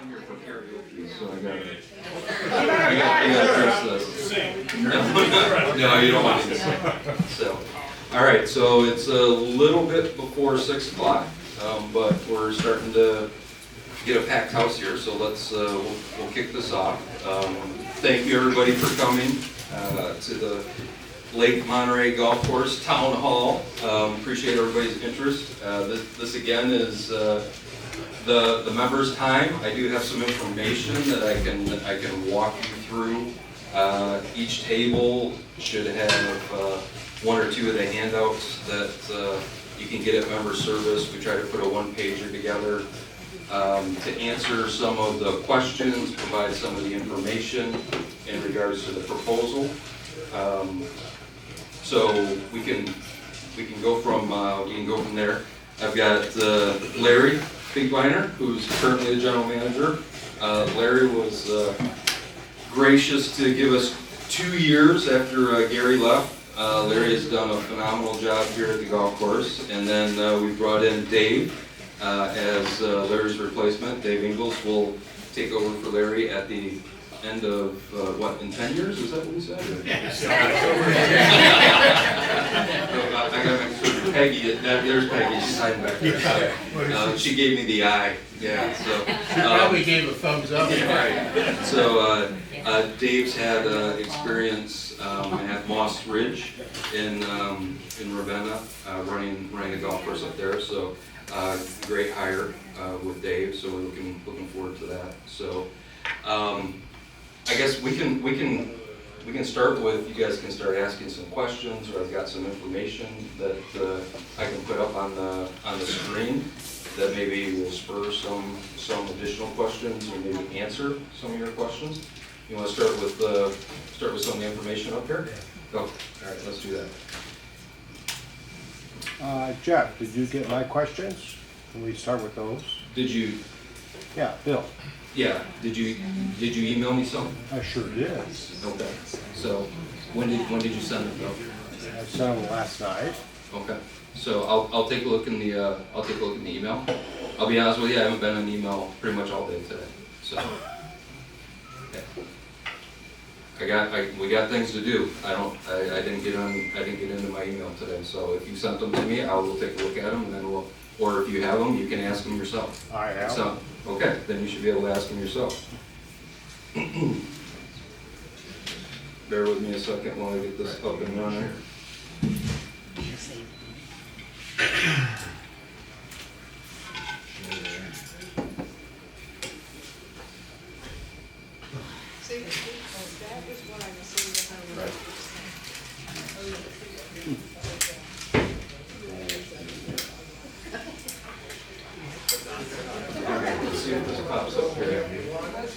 down here for karaoke, so I got this. No, you don't want to sing. So, all right, so it's a little bit before 6 o'clock, but we're starting to get a packed house here, so let's we'll kick this off. Thank you everybody for coming to the Lake Monterey Golf Course Town Hall. Appreciate everybody's interest. This again is the members' time. I do have some information that I can walk you through. Each table should have one or two of the handouts that you can get at member service. We try to put a one-pager together to answer some of the questions, provide some of the information in regards to the proposal. So we can go from there. I've got Larry Finkbeiner, who's currently the general manager. Larry was gracious to give us 2 years after Gary left. Larry has done a phenomenal job here at the golf course, and then we brought in Dave as Larry's replacement. Dave Ingles will take over for Larry at the end of, in 10 years? Is that what we said? I got to make sure Peggy, there's Peggy, she's hiding back there. She gave me the eye, yeah, so. Probably gave a thumbs up. Yeah, right. So Dave's had experience at Moss Ridge in Ravenna, running a golf course up there, so great hire with Dave, so we're looking forward to that. So I guess we can start with, you guys can start asking some questions, or I've got some information that I can put up on the screen that maybe will spur some additional questions or maybe answer some of your questions. You want to start with some of the information up here? Go. All right, let's do that. Jeff, did you get my questions? Can we start with those? Did you? Yeah, Bill. Yeah. Did you email me some? I sure did. Okay. So when did you send it though? I sent them last night. Okay. So I'll take a look in the email. I'll be honest with you, I haven't been on email pretty much all day today. So okay. We got things to do. I didn't get into my email today. So if you sent them to me, I will take a look at them, and then or if you have them, you can ask them yourself. I have. So okay, then you should be able to ask them yourself. Bear with me a second while I get this up and running. Let's see if this pops up here.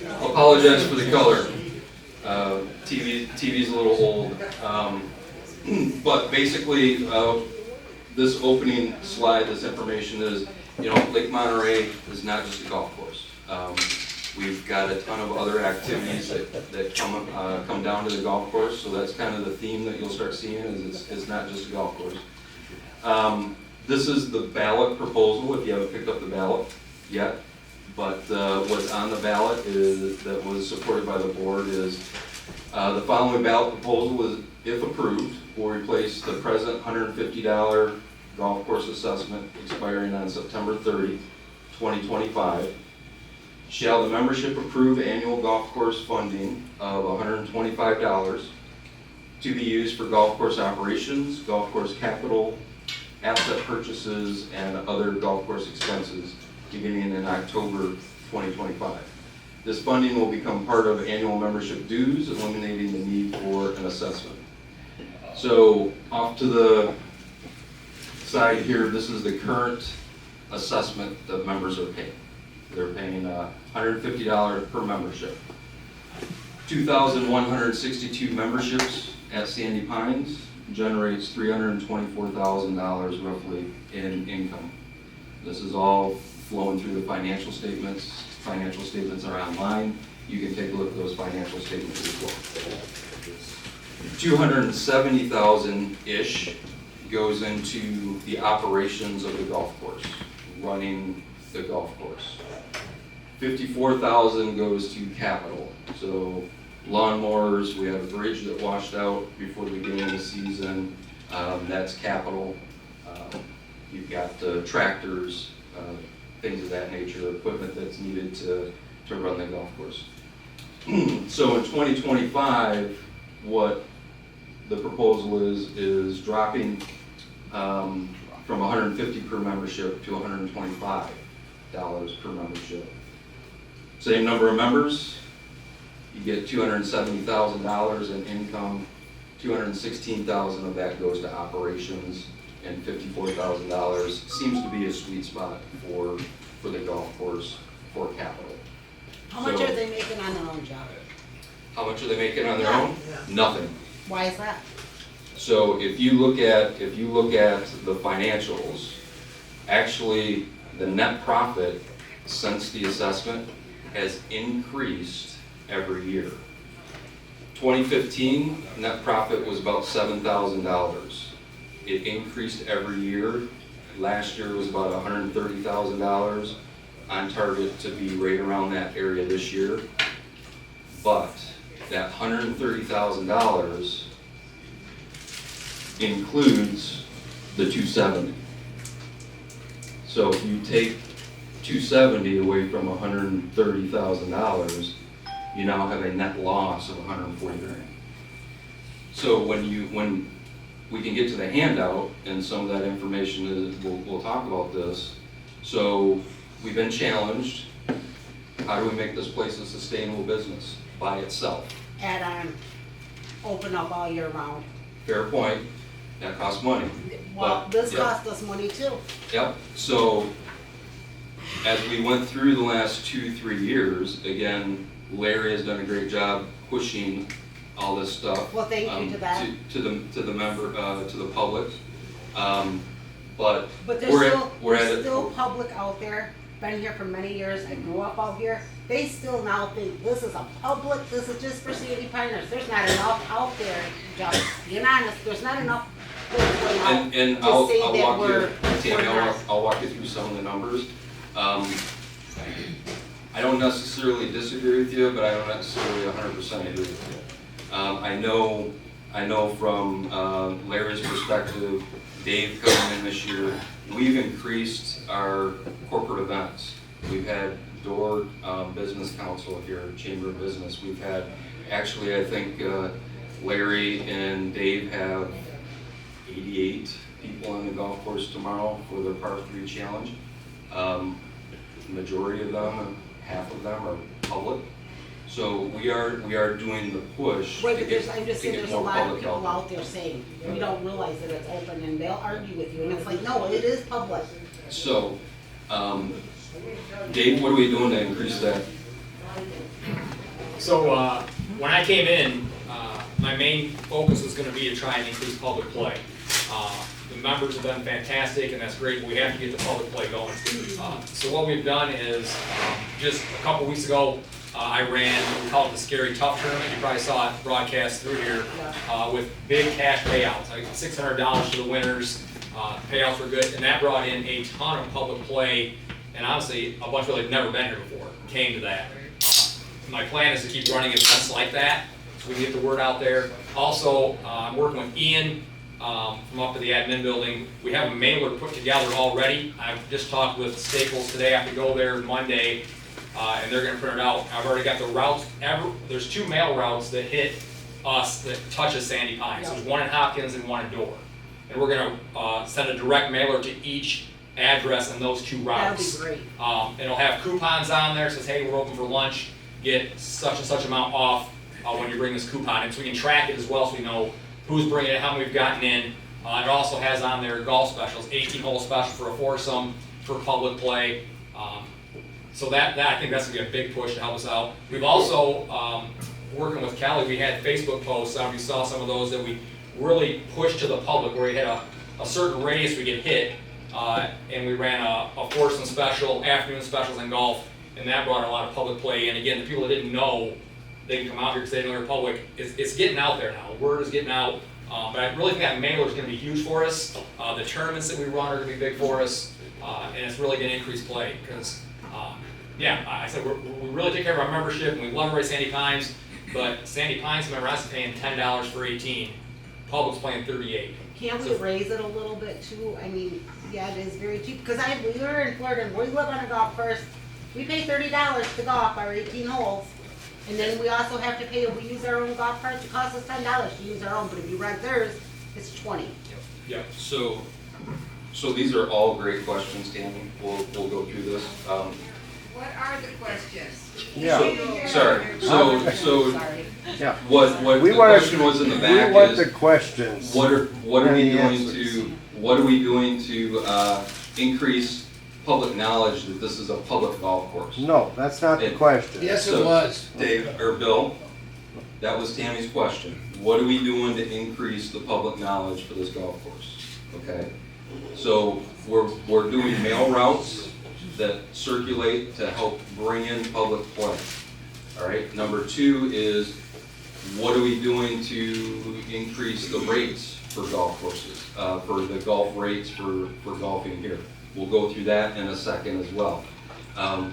I apologize for the color. TV's a little old. But basically, this opening slide, this information is, Lake Monterey is not just a golf course. We've got a ton of other activities that come down to the golf course, so that's kind of the theme that you'll start seeing is it's not just a golf course. This is the ballot proposal, if you haven't picked up the ballot yet. But what's on the ballot that was supported by the board is the following ballot proposal is, if approved, will replace the present $150 golf course assessment expiring on September 30, 2025. Shall the membership approve annual golf course funding of $125 to be used for golf course operations, golf course capital, asset purchases, and other golf course expenses beginning in October 2025. This funding will become part of annual membership dues, eliminating the need for an assessment. So off to the side here, this is the current assessment that members are paying. They're paying $150 per membership. 2,162 memberships at Sandy Pines generates $324,000 roughly in income. This is all flowing through the financial statements. Financial statements are online. You can take a look at those financial statements as well. 270,000-ish goes into the operations of the golf course, running the golf course. $54,000 goes to capital. So lawnmowers, we have a bridge that washed out before the beginning of the season, that's capital. You've got tractors, things of that nature, equipment that's needed to run the golf course. So in 2025, what the proposal is dropping from $150 per membership to $125 per membership. Same number of members, you get $270,000 in income, $216,000 of that goes to operations, and $54,000 seems to be a sweet spot for the golf course for capital. How much So- are they making on their own job? How much are they making on their own? Nothing. Why is that? So if you look at the financials, actually the net profit since the assessment has increased every year. 2015 net profit was about $7,000. It increased every year. Last year was about $130,000, on target to be right around that area this year. But that $130,000 includes the 270. So if you take 270 away from $130,000, you now have a net loss of $140,000. So when we can get to the handout, and some of that information is, we'll talk about this. So we've been challenged. How do we make this place a sustainable business by itself? Add on, open up all year round. Fair point. That costs money. Well, But, this yeah. cost us money too. Yep, so as we went through the last 2-3 years, again, Larry has done a great job pushing all this stuff. Well, thank you to that. To the member, to the public. But But we're there's at still public out there, been here for many years, I grew up out here. They still now think this is a public, this is just for Sandy Piners. There's not enough out there, just being honest, there's not enough things going out And to I'll say walk that you, we're Tammy, not. I'll walk you through some of the numbers. I don't necessarily disagree with you, but I don't necessarily 100% agree with you. I know from Larry's perspective, Dave coming in this year, we've increased our corporate events. We've had Door Business Council here, Chamber of Business. We've had, actually, I think Larry and Dave have 88 people on the golf course tomorrow for their par 3 challenge. Majority of them, half of them are public. So we are doing the push Right, to but get, I'm just to saying get there's a more lot of public people out out there saying, we don't realize that it's open, and they'll argue with you, and it's like, no, it is public. there. So, Dave, what are we doing to increase that? So when I came in, my main focus was going to be to try and increase public play. The members have been fantastic, and that's great, but we have to get the public play going. So what we've done is, just a couple weeks ago, I ran, we call it the Scary Tough Tournament. You probably saw it broadcast through here, with big cash payouts, like $600 to the winners. Payouts were good, and that brought in a ton of public play, and honestly, a bunch of people that have never been here before came to that. My plan is to keep running events like that, so we can get the word out there. Also, I'm working with Ian from up at the admin building. We have a mailer put together already. I've just talked with Staples today. I have to go there Monday, and they're going to print it out. I've already got the routes. There's 2 mail routes that hit us that touches Sandy Pines. There's one in Hopkins and one in Door. And we're going to send a direct mailer to each address on those 2 routes. That'll be great. And it'll have coupons on there, says, hey, we're open for lunch, get such and such amount off when you bring this coupon in. So we can track it as well, so we know who's bringing it, how many we've gotten in. It also has on there golf specials, 18-hole special for a foursome, for public play. So that I think that's gonna be a big push to help us out. We've also, working with Kelly, we had Facebook posts, I don't know if you saw some of those, that we really pushed to the public, where we had a certain radius we get hit, and we ran a foursome special, afternoon specials in golf, and that brought a lot of public play. And again, the people that didn't know, they can come out here because they didn't know they're public. It's getting out there now. The word is getting out. But I really think that mailer is going to be huge for us. The tournaments that we run are going to be big for us, and it's really going to increase play because Yeah, I said, we really take care of our membership, and we love everybody Sandy Pines, but Sandy Pines member is paying $10 for 18, public's paying 38. Can't we So- raise it a little bit too? I mean, yeah, it is very cheap, because we were in Florida, and we live on a golf course. We pay $30 to golf our 18 holes, and then we also have to pay, if we use our own golf carts, it costs us $10 to use our own, but if you rent theirs, it's 20. Yeah. So these are all great questions, Tammy. We'll go through this. What are the questions? Yeah, Sorry, so Sorry. yeah. what We the want question was in the back We want the is, questions. what are we and the doing answers. to increase public knowledge that this is a public golf course? No, that's not the It- question. Yes, it So- was. Dave, or Bill, that was Tammy's question. What are we doing to increase the public knowledge for this golf course? Okay, so we're doing mail routes that circulate to help bring in public play. All right, number two is, what are we doing to increase the rates for golf courses, for the golf rates for golfing here? We'll go through that in a second as well.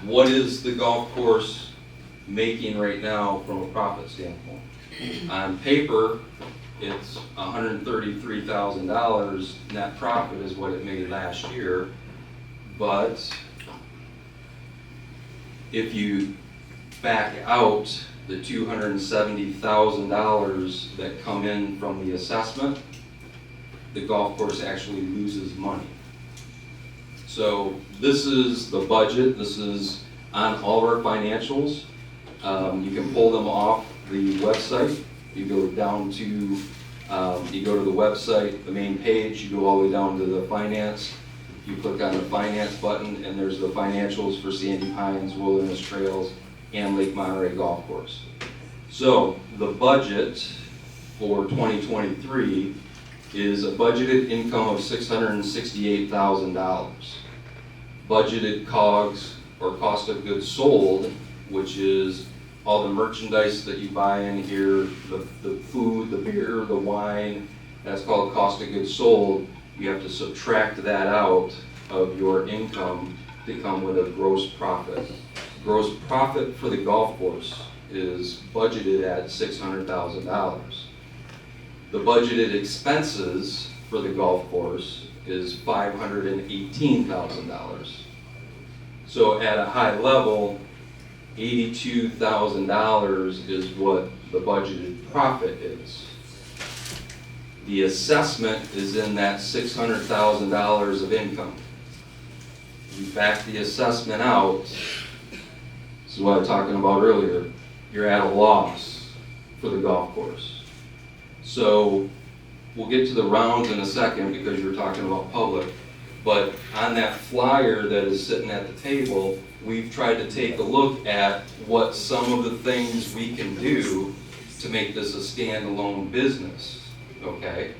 What is the golf course making right now from a profit standpoint? On paper, it's $133,000 net profit is what it made last year, but if you back out the $270,000 that come in from the assessment, the golf course actually loses money. So this is the budget, this is on all of our financials. You can pull them off the website. You go down to, you go to the website, the main page, you go all the way down to the finance. You click on the finance button and there's the financials for Sandy Pines, Wilderness Trails, and Lake Monterey Golf Course. So the budget for 2023 is a budgeted income of $668,000. Budgeted COGS, or cost of goods sold, which is all the merchandise that you buy in here, the food, the beer, the wine, that's called cost of goods sold. You have to subtract that out of your income to come with a gross profit. Gross profit for the golf course is budgeted at $600,000. The budgeted expenses for the golf course is $518,000. So at a high level, $82,000 is what the budgeted profit is. The assessment is in that $600,000 of income. You back the assessment out, this is what I was talking about earlier, you're at a loss for the golf course. So we'll get to the rounds in a second because you're talking about public, but on that flyer that is sitting at the table, we've tried to take a look at what some of the things we can do to make this a standalone business, okay?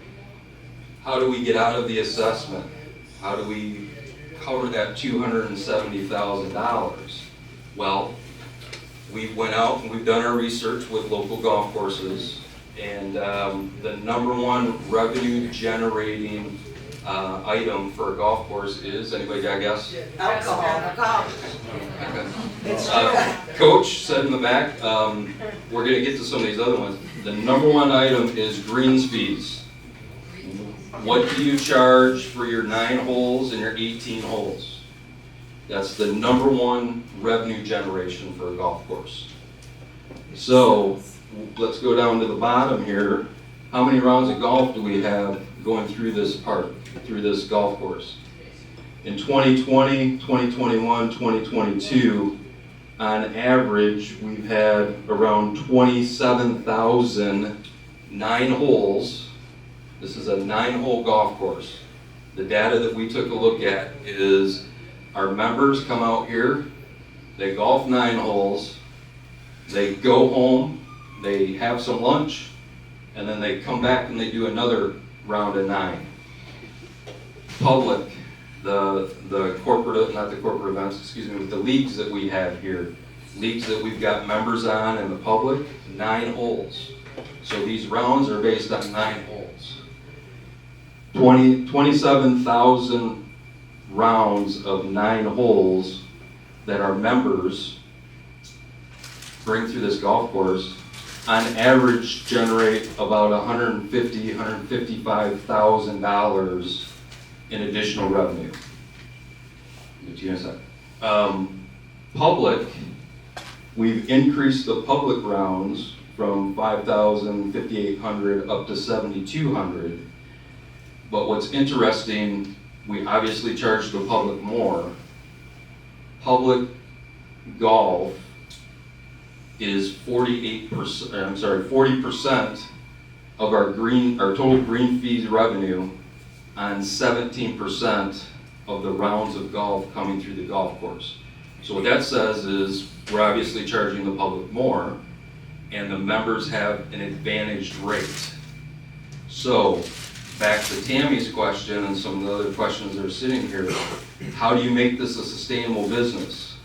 How do we get out of the assessment? How do we cover that $270,000? Well, we went out and we've done our research with local golf courses, and the number one revenue generating item for a golf course is, anybody got a guess? Alcohol. It's true. Coach said in the back, we're gonna get to some of these other ones. The number one item is greens fees. What do you charge for your 9 holes and your 18 holes? That's the number one revenue generation for a golf course. So, let's go down to the bottom here. How many rounds of golf do we have going through this park, through this golf course? In 2020, 2021, 2022, on average, we've had around 27,000 9 holes. This is a 9-hole golf course. The data that we took a look at is our members come out here, they golf 9 holes, they go home, they have some lunch, and then they come back and they do another round of 9. Public, the corporate, not the corporate events, excuse me, with the leagues that we have here, leagues that we've got members on and the public, 9 holes. So these rounds are based on 9 holes. 27,000 rounds of 9 holes that our members bring through this golf course on average generate about $155,000 in additional revenue. Get to you in a second. Public, we've increased the public rounds from 5,000, 5,800 up to 7,200. But what's interesting, we obviously charge the public more. Public golf is 40% of our total green fees revenue on 17% of the rounds of golf coming through the golf course. So what that says is we're obviously charging the public more and the members have an advantaged rate. So back to Tammy's question and some of the other questions that are sitting here, how do you make this a sustainable business?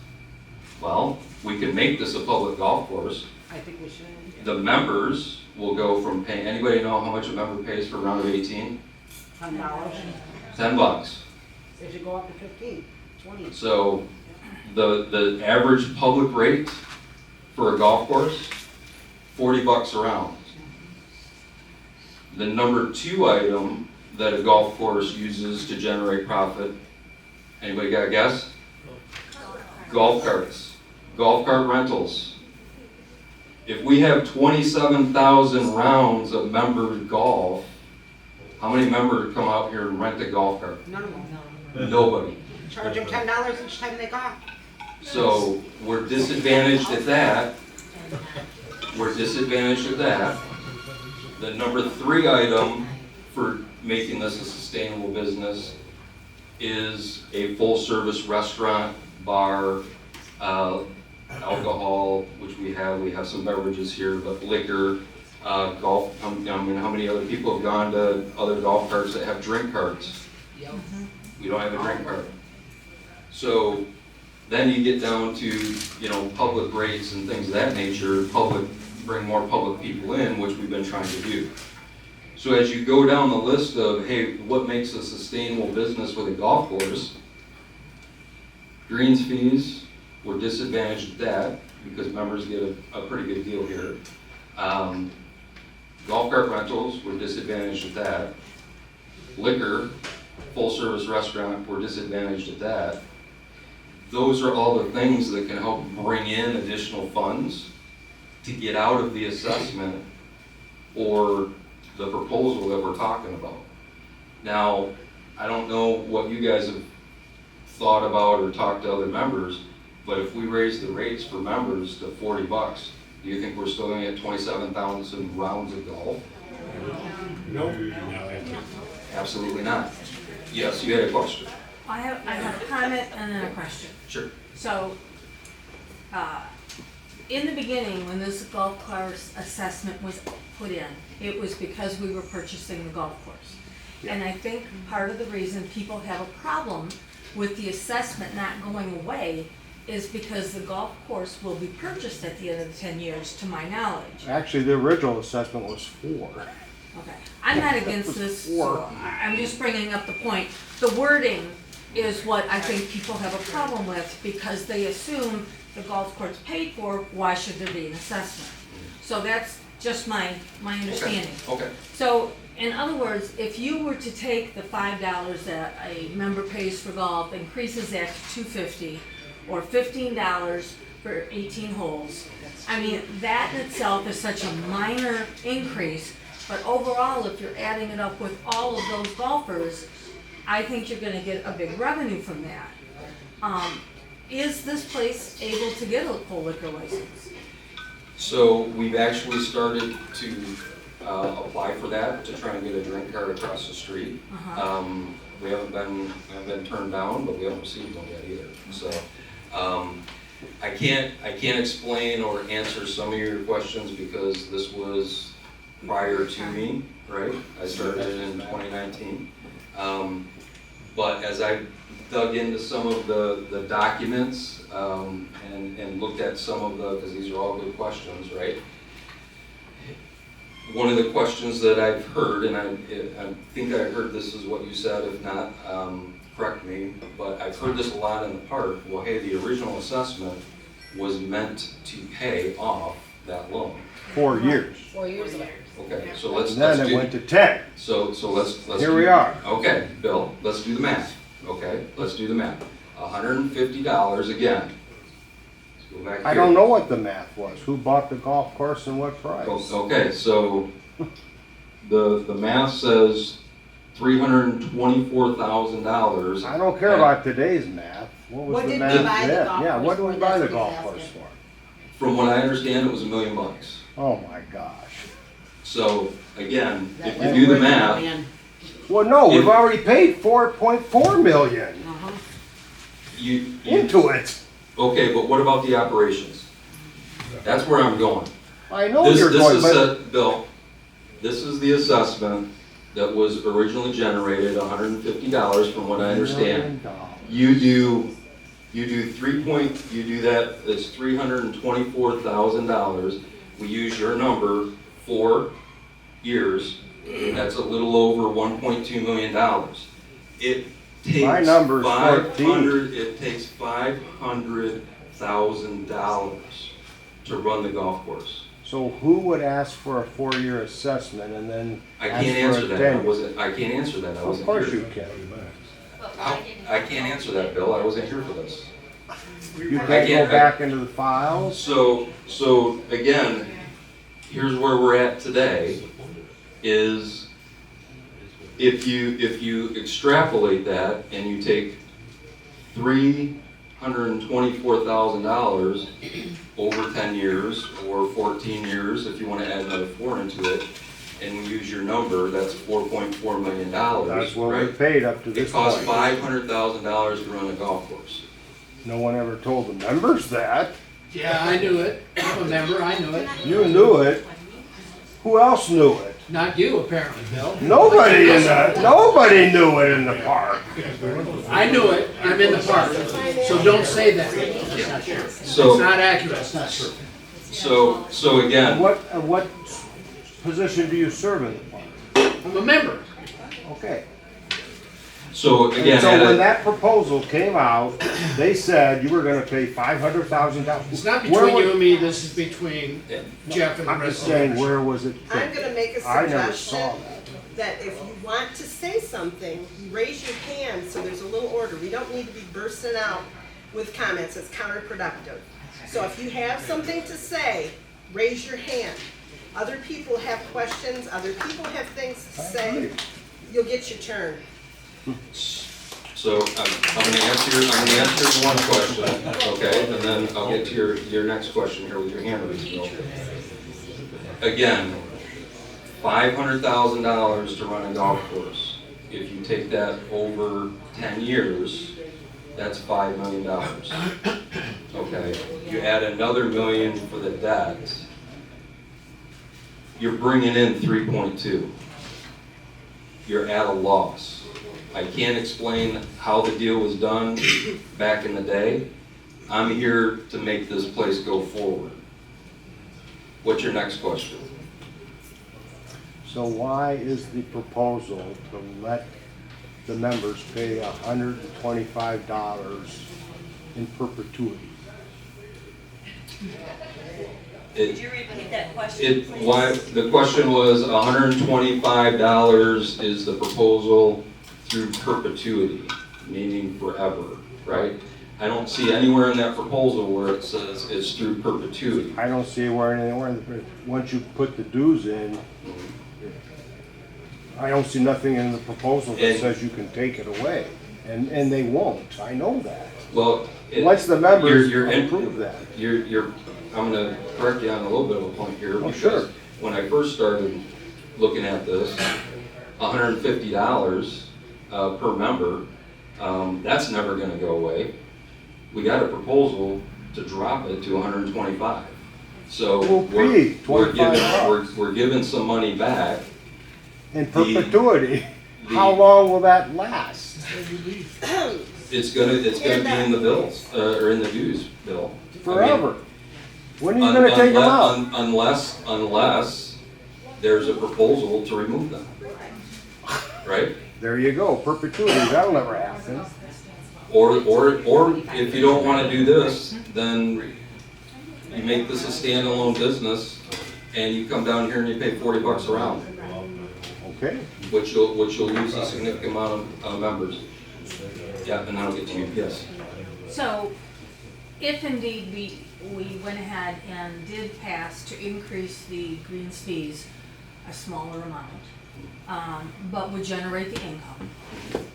Well, we can make this a public golf course. I think we should. The members will go from paying, anybody know how much a member pays for a round of 18? $10. $10. It should go up to 15, 20. So the average public rate for a golf course, $40 a round. The number 2 item that a golf course uses to generate profit, anybody got a guess? Golf carts, golf cart rentals. If we have 27,000 rounds of member golf, how many members come out here and rent a golf cart? None of them. Nobody. Charge them $10 each time they golf. So we're disadvantaged at that. We're disadvantaged at that. The number 3 item for making this a sustainable business is a full-service restaurant, bar, alcohol, which we have some beverages here, but liquor, golf. I mean, how many other people have gone to other golf carts that have drink carts? We don't have a drink cart. So then you get down to, public rates and things of that nature. Bring more public people in, which we've been trying to do. So as you go down the list of, hey, what makes a sustainable business with a golf course? Greens fees, we're disadvantaged at that because members get a pretty good deal here. Golf cart rentals, we're disadvantaged at that. Liquor, full service restaurant, we're disadvantaged at that. Those are all the things that can help bring in additional funds to get out of the assessment or the proposal that we're talking about. Now, I don't know what you guys have thought about or talked to other members, but if we raise the rates for members to $40, do you think we're still gonna get 27,000 rounds of golf? No. Absolutely not. Yes, you had a question. I have a comment and then a question. Sure. So, in the beginning, when this golf course assessment was put in, it was because we were purchasing the golf course. And I think part of the reason people have a problem with the assessment not going away is because the golf course will be purchased at the end of the 10 years, to my knowledge. Actually, the original assessment was 4. Okay, I'm not against this, so I'm just bringing up the point. The wording is what I think people have a problem with because they assume the golf course paid for, why should there be an assessment? So that's just my understanding. Okay. So, in other words, if you were to take the $5 that a member pays for golf, increases that to $2.50, or $15 for 18 holes, I mean, that in itself is such a minor increase, but overall, if you're adding it up with all of those golfers, I think you're gonna get a big revenue from that. Is this place able to get a full liquor license? So we've actually started to apply for that, to try and get a drink cart across the street. We haven't been turned down, but we haven't received one yet either. So I can't explain or answer some of your questions because this was prior to me, right? I started in 2019. But as I dug into some of the documents and looked at some of because these are all good questions, right? One of the questions that I've heard, and I think I heard this is what you said, if not, correct me, but I've heard this a lot in the park. Well, hey, the original assessment was meant to pay off that loan. 4 years. 4 years ago. Okay, so let's And then it do, went to 10. so let's Here do- we are. Okay, Bill, let's do the math. Okay, let's do the math. $150 again. Let's go back I here. don't know what the math was. Who bought the golf course and what price? Okay, so the math says $324,000. I don't care about today's math. What was What the did we math buy the then? golf Yeah, course what did we for? buy the That's what golf he's course asking. for? From what I understand, it was $1 million. Oh my gosh. So again, if That you do the was math, million. Well, no, we've If- already paid 4.4 million Uh-huh. you, into it. okay, but what about the operations? That's where I'm going. I know This you're this going, is, but Bill, this is the assessment that was originally generated, $150 from what I understand. You do that's $324,000. We use your number, 4 years, that's a little over $1.2 million. It takes My number's 14. It takes $500,000 to run the golf course. So who would ask for a 4-year assessment and then I ask can't for answer a that, 10? I can't answer that, I Of wasn't course here. you can. I can't answer that, Bill, I wasn't here for this. You I can't go can't- back into the files? So again, here's where we're at today, is if you extrapolate that and you take $324,000 over 10 years or 14 years, if you want to add another 4 into it, and we use your number, that's $4.4 million, That's what we right? paid up to It this costs point. $500,000 to run a golf course. No one ever told the members that. Yeah, I knew it. I'm a member, I knew it. You knew it. Who else knew it? Not you, apparently, Bill. Nobody knew it in the park. I knew it. I'm in the park. So don't say that. It's So, not accurate. It's not true. so again, What position do you serve in the park? I'm a member. Okay. so And again, so at when a- that proposal came out, they said you were gonna pay $500,000. It's not Where between was- you and me, this is between Jeff and the I'm rest just of the saying, members. where was it? I'm gonna make a I never saw suggestion that. that if you want to say something, you raise your hand so there's a little order. We don't need to be bursting out with comments, it's counterproductive. So if you have something to say, raise your hand. Other people have questions, other people have things to say, you'll get your turn. so I'm gonna answer your one question, okay, and then I'll get to your next question here with your hand raised, Bill. Again, $500,000 to run a golf course. If you take that over 10 years, that's $5 million. Okay, you add another million for the debt, you're bringing in 3.2. You're at a loss. I can't explain how the deal was done back in the day. I'm here to make this place go forward. What's your next question? So why is the proposal to let the members pay $125 in perpetuity? It, Could you repeat that question, please? the question was $125 is the proposal through perpetuity, meaning forever, right? I don't see anywhere in that proposal where it says it's through perpetuity. I don't see anywhere, once you put the dues in, I don't see nothing in the proposal that And- says you can take it away. And they won't, I know that. Well, Once the members you're in- approve that. I'm gonna correct you on a little bit of a point here. Oh, because sure. When I first started looking at this, $150 per member, that's never gonna go away. We got a proposal to drop it to 125. So Will be $25. we're giving some money back. In perpetuity, the- how long will that last? It's gonna be in the bills, or in the dues bill. I mean, Forever. When are you gonna take them out? Unless there's a proposal to remove them. Right? There you go, perpetuity, that'll never happen. Or if you don't wanna do this, then you make this a standalone business and you come down here and you pay $40 a round, Okay, which you'll lose a significant amount of members. Yeah, and I'll get to you, yes. So, if indeed we went ahead and did pass to increase the greens fees a smaller amount, but would generate the income,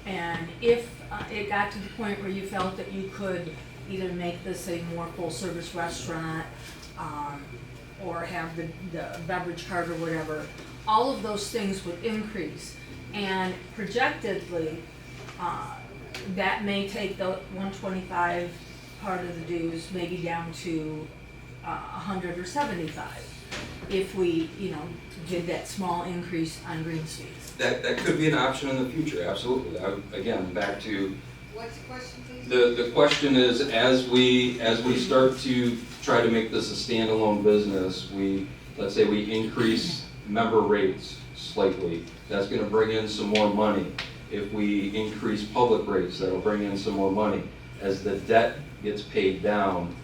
and if it got to the point where you felt that you could either make this a more full-service restaurant, or have the beverage cart or whatever, all of those things would increase, and projectedly, that may take the 125 part of the dues maybe down to 100 or 75 if we, did that small increase on greens fees. That could be an option in the future, absolutely. Again, back to, What's the question, please? the question is, as we start to try to make this a standalone business, let's say we increase member rates slightly, that's gonna bring in some more money. If we increase public rates, that'll bring in some more money. As the debt gets paid down,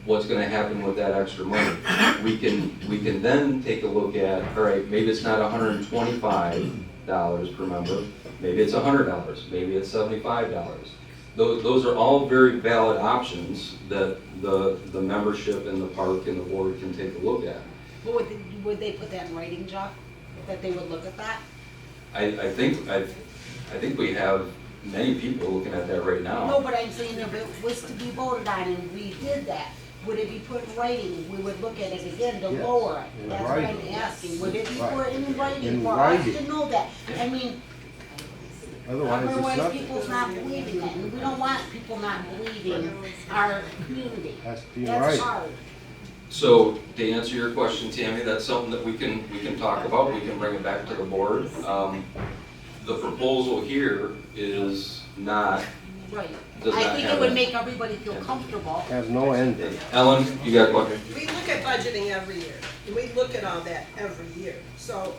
what's gonna happen with that extra money? We can then take a look at, all right, maybe it's not $125 per member, maybe it's $100, maybe it's $75. Those are all very valid options that the membership and the park and the board can take a look at. But would they put that in writing, Jeff? That they would look at that? I think we have many people looking at that right No, now. but I'm saying if it was to be voted on and we did that, would it be put in writing? We would look at it again to Yes, lower it. in That's what I'm writing. asking. Would it be Right. put in writing In for us writing. to know that? I mean, otherwise it's otherwise nothing. people's not believing it. And we don't want people not believing our community. Has to be in That's writing. hard. So to answer your question, Tammy, that's something that we can talk about. We can bring it back to the board. The proposal here is not, Right. Does I not think have it would a- make everybody feel comfortable. Has no end date. Ellen, you got a question? We look at budgeting every year, and we look at all that every year. So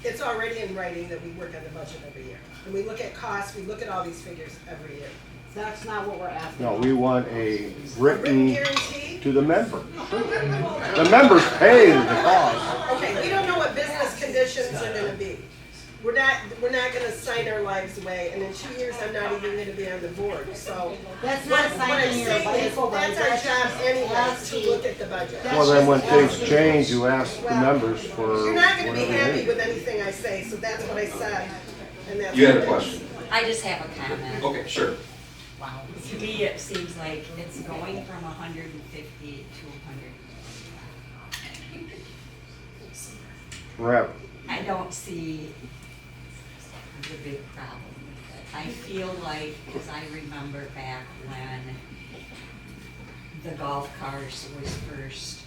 it's already in writing that we work on the budget every year. And we look at costs, we look at all these figures every year. That's not what we're asking. No, we want a Written written guarantee? to the member. The members pay the cost. Okay, we don't know what business conditions are gonna be. We're not gonna sign our lives away, and in 2 years, I'm not even gonna be on the board, so. That's not What I'm signing your saying is, life away. that's our job anyway, asking- to look at the budget. Well, then when things change, you ask the members for You're not gonna be whatever happy they need. with anything I say, so that's what I said, and that's. You had what a it is. question? I just have a comment. Okay, sure. Wow. To me, it seems like it's going from 150 to 100. Forever. I don't see the big problem with it. I feel like, because I remember back when the golf cars was first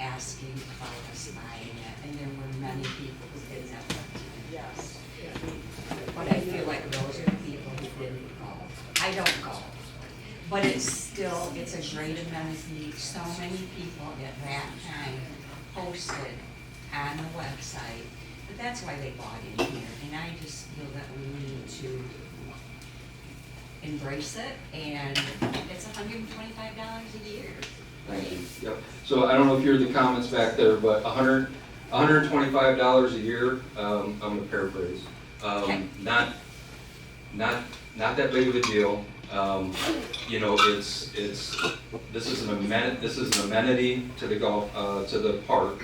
asking about us buying it, and there were many people who didn't have money. Yes. But I feel like those are the people who didn't golf. I don't golf. But it's a great amenity. So many people at that time posted on the website. But that's why they bought in here. And I just feel that we need to embrace it. And it's $125 a year. Thank you. Yep. So I don't know if you heard the comments back there, but $125 a year, I'm gonna paraphrase. Okay. Not that big of a deal. This is an amenity to the golf, to the park.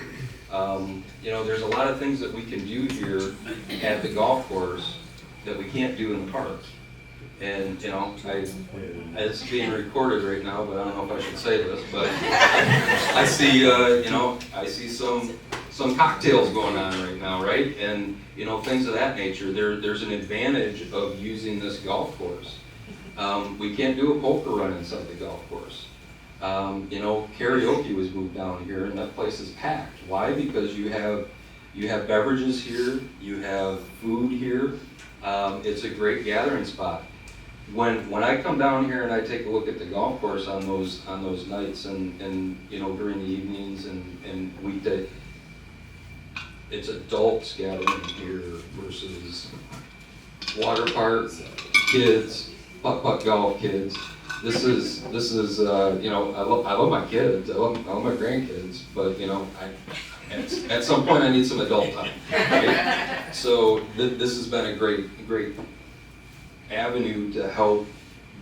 There's a lot of things that we can do here at the golf course that we can't do in the park. And, it's being recorded right now, but I don't know if I should say this, but I see some cocktails going on right now, right? And, things of that nature. There's an advantage of using this golf course. We can't do a poker run inside the golf course. Karaoke was moved down here and that place is packed. Why? Because you have beverages here, you have food here. It's a great gathering spot. When I come down here and I take a look at the golf course on those nights and during the evenings and weekday, it's adults gathering here versus water park kids, putt-putt golf kids. This is, you know, I love my kids, I love my grandkids, but, you know, at some point I need some adult time. Okay? So this has been a great avenue to help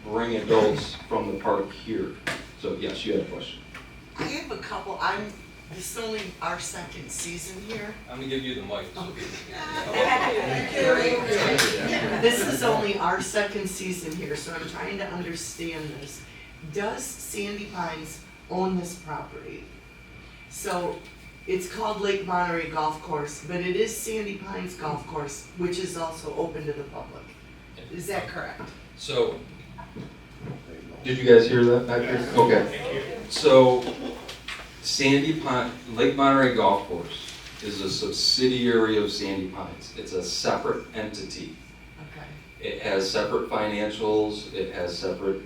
bring adults from the park here. So yes, you had a question. I have a couple, this is only our second season here. I'm gonna give you the mic. This is only our second season here, so I'm trying to understand this. Does Sandy Pines own this property? So it's called Lake Monterey Golf Course, but it is Sandy Pines Golf Course, which is also open to the public. Is that correct? So, did you guys hear that back there? Okay. So, Lake Monterey Golf Course is a subsidiary of Sandy Pines. It's a separate entity. Okay. It has separate financials, it has separate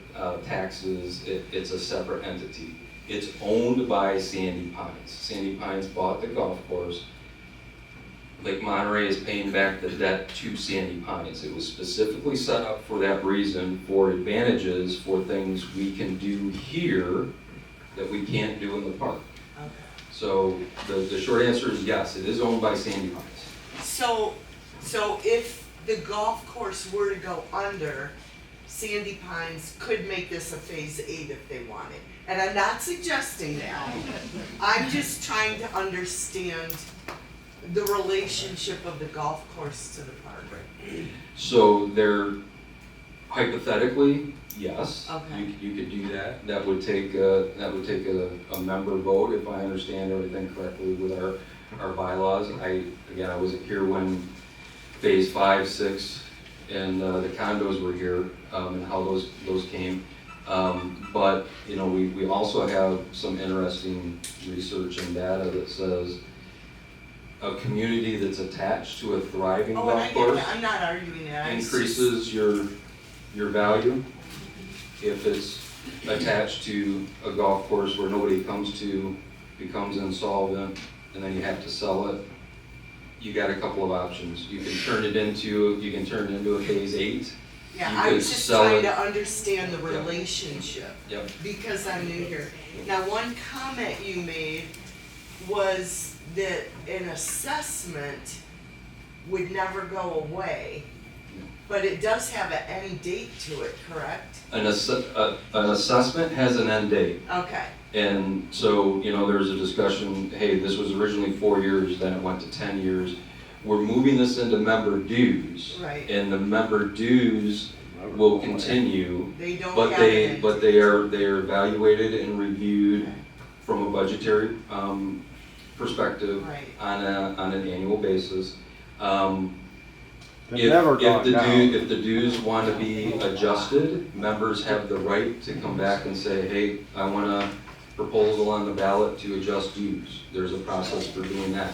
taxes, it's a separate entity. It's owned by Sandy Pines. Sandy Pines bought the golf course. Lake Monterey is paying back the debt to Sandy Pines. It was specifically set up for that reason, for advantages, for things we can do here that we can't do in the park. Okay. So the short answer is yes, it is owned by Sandy Pines. So if the golf course were to go under, Sandy Pines could make this a phase 8 if they wanted. And I'm not suggesting that. I'm just trying to understand the relationship of the golf course to the park. So they're, hypothetically, yes, Okay. you could do that. That would take a member vote, if I understand everything correctly with our bylaws. I wasn't here when phase 5, 6, and the condos were here, and how those came. But, you know, we also have some interesting research and data that says a community that's attached to a thriving Oh, and I golf get course that. I'm not arguing that. I'm just- increases your value. If it's attached to a golf course where nobody comes to, becomes insolvent, and then you have to sell it, you got a couple of options. You can turn it into a phase 8. Yeah, You I could was just sell trying it. to understand the relationship. Yep. Because I'm new here. Now, one comment you made was that an assessment would never go away, but it does have an end date to it, correct? An assessment has an end date. Okay, And so, you know, there's a discussion, hey, this was originally 4 years, then it went to 10 years. We're moving this into member dues. Right. And the member dues will continue, they don't but have an end they date. are evaluated and reviewed from a budgetary perspective Right. on an annual basis. They've never gone down. If the dues want to be adjusted, members have the right to come back and say, hey, I want a proposal on the ballot to adjust dues. There's a process for doing that.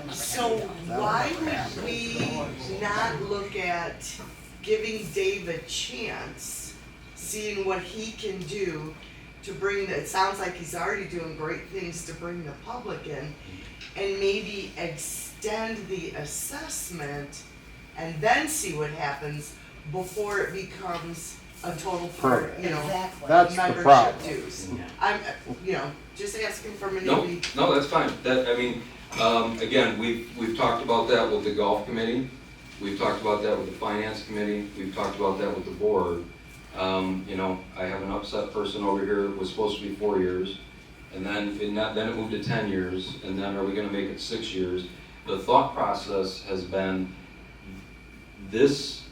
So why would we not look at giving Dave a chance, seeing what he can do to bring it sounds like he's already doing great things to bring the public in, and maybe extend the assessment and then see what happens before it becomes a total part, you know, Exactly. That's the membership problem. dues. I'm, you know, just asking for No, maybe. no, that's fine. Again, we've talked about that with the golf committee. We've talked about that with the finance committee. We've talked about that with the board. You know, I have an upset person over here. It was supposed to be 4 years. And then it moved to 10 years. And then are we gonna make it 6 years? The thought process has been this,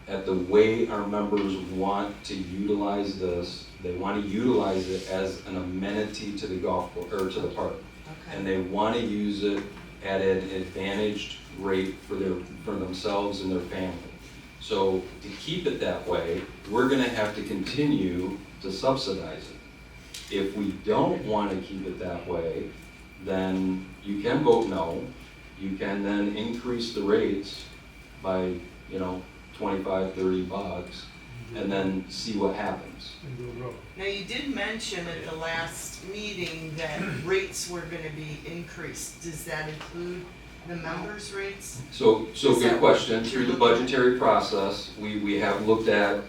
at the way our members want to utilize this, they want to utilize it as an amenity to the golf course, or to the park. Okay. And they want to use it at an advantaged rate for themselves and their family. So to keep it that way, we're gonna have to continue to subsidize it. If we don't want to keep it that way, then you can vote no. You can then increase the rates by, you know, 25, 30 bucks, and then see what happens. Now, you did mention at the last meeting that rates were gonna be increased. Does that include the members' rates? So Is good that question. what Through you're the looking at? budgetary process, we have looked at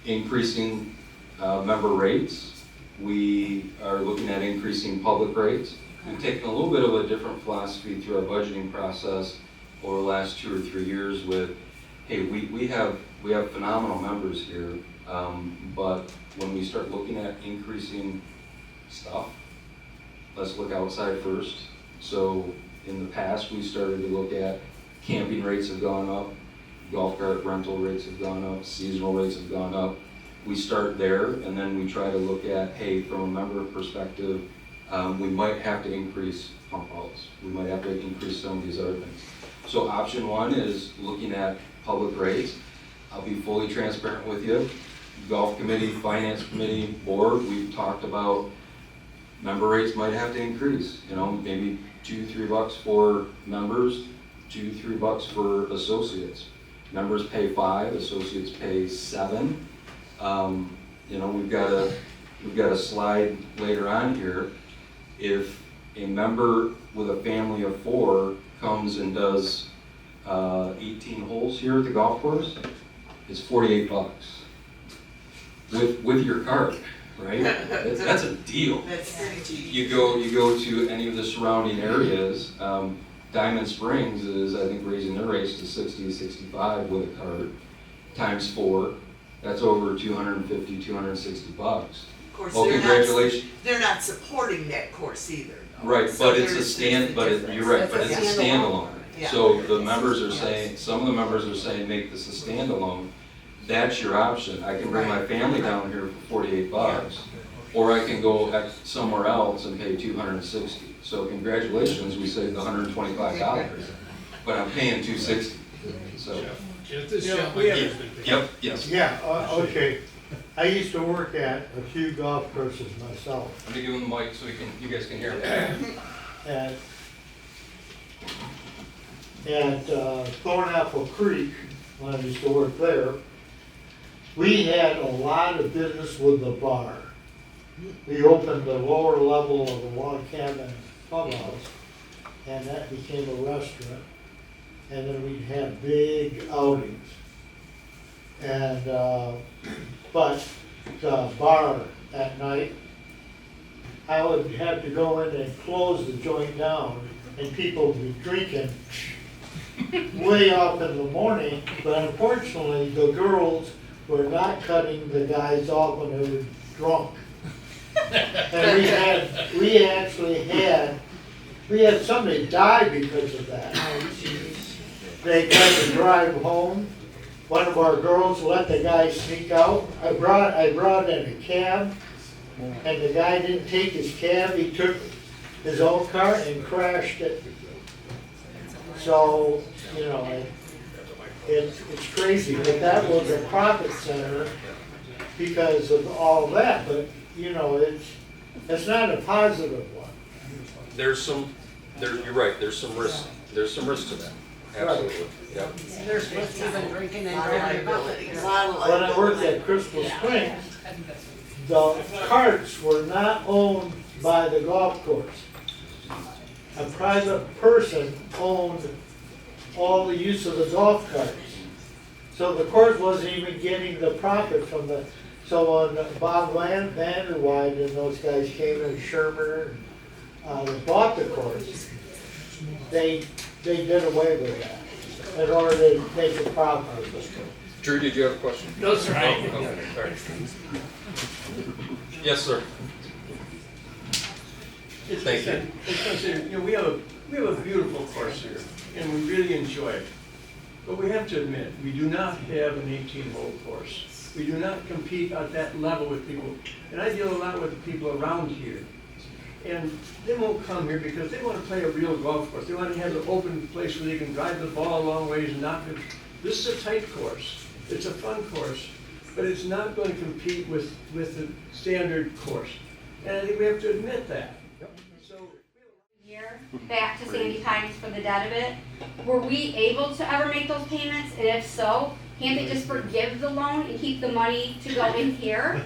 increasing member rates. We are looking at increasing public rates. We've taken a little bit of a different philosophy through our budgeting process over the last 2 or 3 years with, hey, we have phenomenal members here, but when we start looking at increasing stuff, let's look outside first. So in the past, we started to look at camping rates have gone up, golf cart rental rates have gone up, seasonal rates have gone up. We start there, and then we try to look at, hey, from a member perspective, we might have to increase pump outs. We might have to increase some of these other things. So option one is looking at public rates. I'll be fully transparent with you. Golf committee, finance committee, board, we've talked about member rates might have to increase, maybe $2-3 for members, $2-3 for associates. Members pay $5, associates pay $7. We've got a slide later on here. If a member with a family of 4 comes and does 18 holes here at the golf course, it's $48 with your cart, right? That's a deal. That's pretty cheap. You go to any of the surrounding areas. Diamond Springs is, I think, raising their rates to 60 to 65 with a cart, times 4. That's over $250, $260. Of course, Well, congratulations. they're not supporting that course either. though. Right, So but it's a there's stand, but difference. you're right, but it's a standalone. Yeah. So the members are saying, some of the members are saying, make this a standalone. That's your option. I can bring my family down here for $48, or I can go somewhere else and pay $260. So congratulations, we saved $125, but I'm paying $260. So, yep, yes. Yeah, okay. I used to work at a few golf courses myself, Let me give him the mic so you guys can hear him. and at Thornapple Creek, when I used to work there, we had a lot of business with the bar. We opened the lower level of the log cabin clubhouse, and that became a restaurant. And then we'd have big outings. And, but the bar at night, I would have to go in and close the joint down, and people would be drinking way up in the morning, but unfortunately, the girls were not cutting the guys off when they were drunk. And we had somebody die because of that. They tried to drive home. One of our girls let the guy sneak out. I brought in a cab, and the guy didn't take his cab. He took his own car and crashed it. So, it's crazy, but that was a profit center because of all that, but, it's not a positive one. You're right, there's some risk to that, absolutely, yep. There's risks even drinking and A lot of driving about liability, it. a lot of When I worked liability. at Crystal Springs, the carts were not owned by the golf course. A private person owned all the use of the golf carts. So the course wasn't even getting the profit from the, so when Bob Vanderwide and those guys came in, Shermer, they bought the course, they did away with that in order to make a profit. Drew, did you have a question? No, sir. Oh, okay, sorry. Yes, sir. Thank you. We have a beautiful course here, and we really enjoy it. But we have to admit, we do not have an 18-hole course. We do not compete at that level with people. And I deal a lot with the people around here. And they won't come here because they want to play a real golf course. They want to have an open place where they can drive the ball a long ways and knock it. This is a tight course. It's a fun course, but it's not going to compete with the standard course. And I think we have to admit that. Year back to Sandy Pines for the debt of it. Were we able to ever make those payments? And if so, can't they just forgive the loan and keep the money to go in here?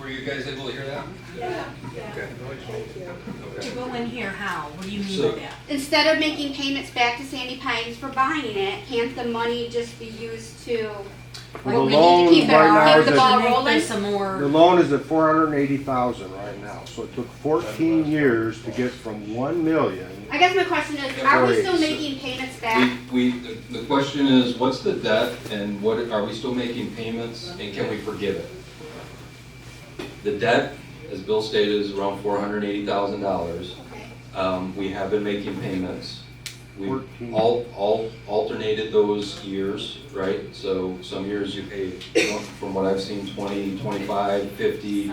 Were you guys able to hear that? Okay. To go in here, how? What do you mean So- by that? Instead of making payments back to Sandy Pines for buying it, can't the money just be used to, Well, we the need loan to keep right now keep is the at- ball Make rolling? this some The more, loan is at 480,000 right now, so it took 14 years to get from 1 million. I guess my question is, are we still Wait. making payments back? The question is, what's the debt and what, are we still making payments and can we forgive it? The debt, as Bill stated, is around $480,000. Okay. We have been making payments. We've 14. all alternated those years, right? So some years you pay, from what I've seen, 20, 25, 50.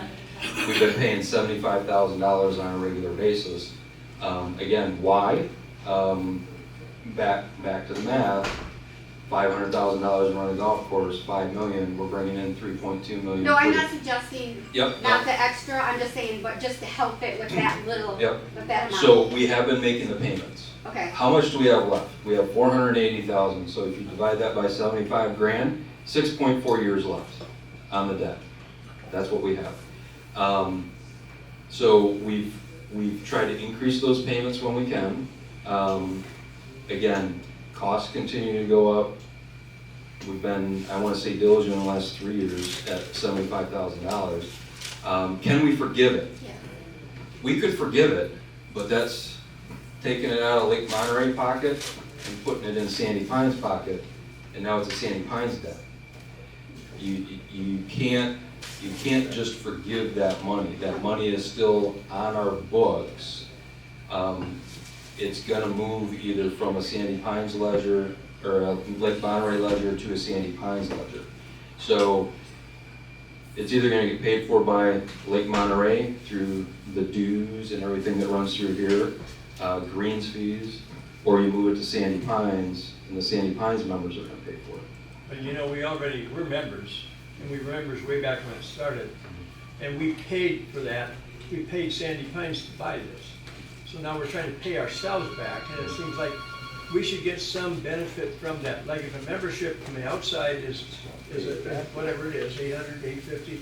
We've been paying $75,000 on a regular basis. Again, why? Back to the math, $500,000 to run a golf course, $5 million, we're bringing in $3.2 million. No, I'm not suggesting Yep. not the extra, I'm just saying, but just to help it with that little, Yep. with that amount. So we have been making the payments. Okay, How much do we have left? We have 480,000, so if you divide that by 75 grand, 6.4 years left on the debt. That's what we have. So we've tried to increase those payments when we can. Again, costs continue to go up. We've been, I want to say, diligent in the last 3 years at $75,000. Can we forgive it? yeah. We could forgive it, but that's taking it out of Lake Monterey pocket and putting it in Sandy Pines pocket, and now it's a Sandy Pines debt. You can't just forgive that money. That money is still on our books. It's gonna move either from a Sandy Pines ledger or a Lake Monterey ledger to a Sandy Pines ledger. So it's either gonna get paid for by Lake Monterey through the dues and everything that runs through here, greens fees, or you move it to Sandy Pines, and the Sandy Pines members are gonna pay for it. But you know, we're members, and we were members way back when it started. And we paid for that, we paid Sandy Pines to buy this. So now we're trying to pay ourselves back, and it seems like we should get some benefit from that. Like if a membership from the outside is whatever it is, 800, 850,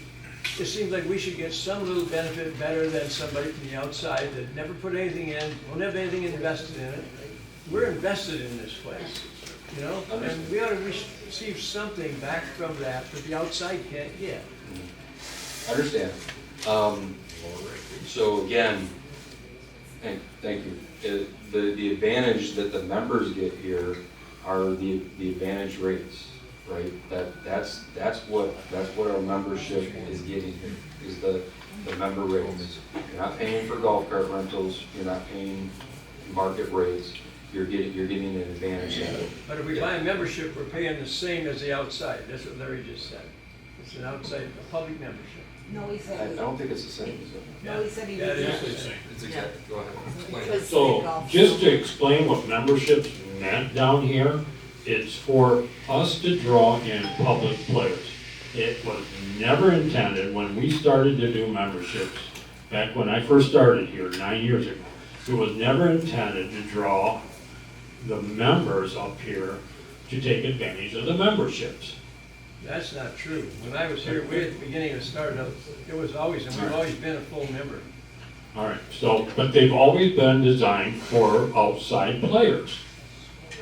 it seems like we should get some little benefit better than somebody from the outside that never put anything in, won't have anything invested in it. We're invested in this place, you know? And we ought to receive something back from that the outside can't get. I understand. So again, thank you. The advantage that the members get here are the advantage rates, right? That's what our membership is getting here, is the member rates. You're not paying for golf cart rentals, you're not paying market rates, you're getting an advantage out of it. But if we buy a membership, we're paying the same as the outside. That's what Larry just said. It's an outside, a public membership. No, he I said, don't think it's the same, is it? no, he said he Yeah, it was. is the same. It's exactly, go ahead, explain it. Because So, golf- just to explain what memberships meant down here, it's for us to draw in public players. It was never intended, when we started to do memberships, back when I first started here 9 years ago, it was never intended to draw the members up here to take advantage of the memberships. That's not true. When I was here way at the beginning of startup, it was always, and we've always been a full member. All right, so, but they've always been designed for outside players.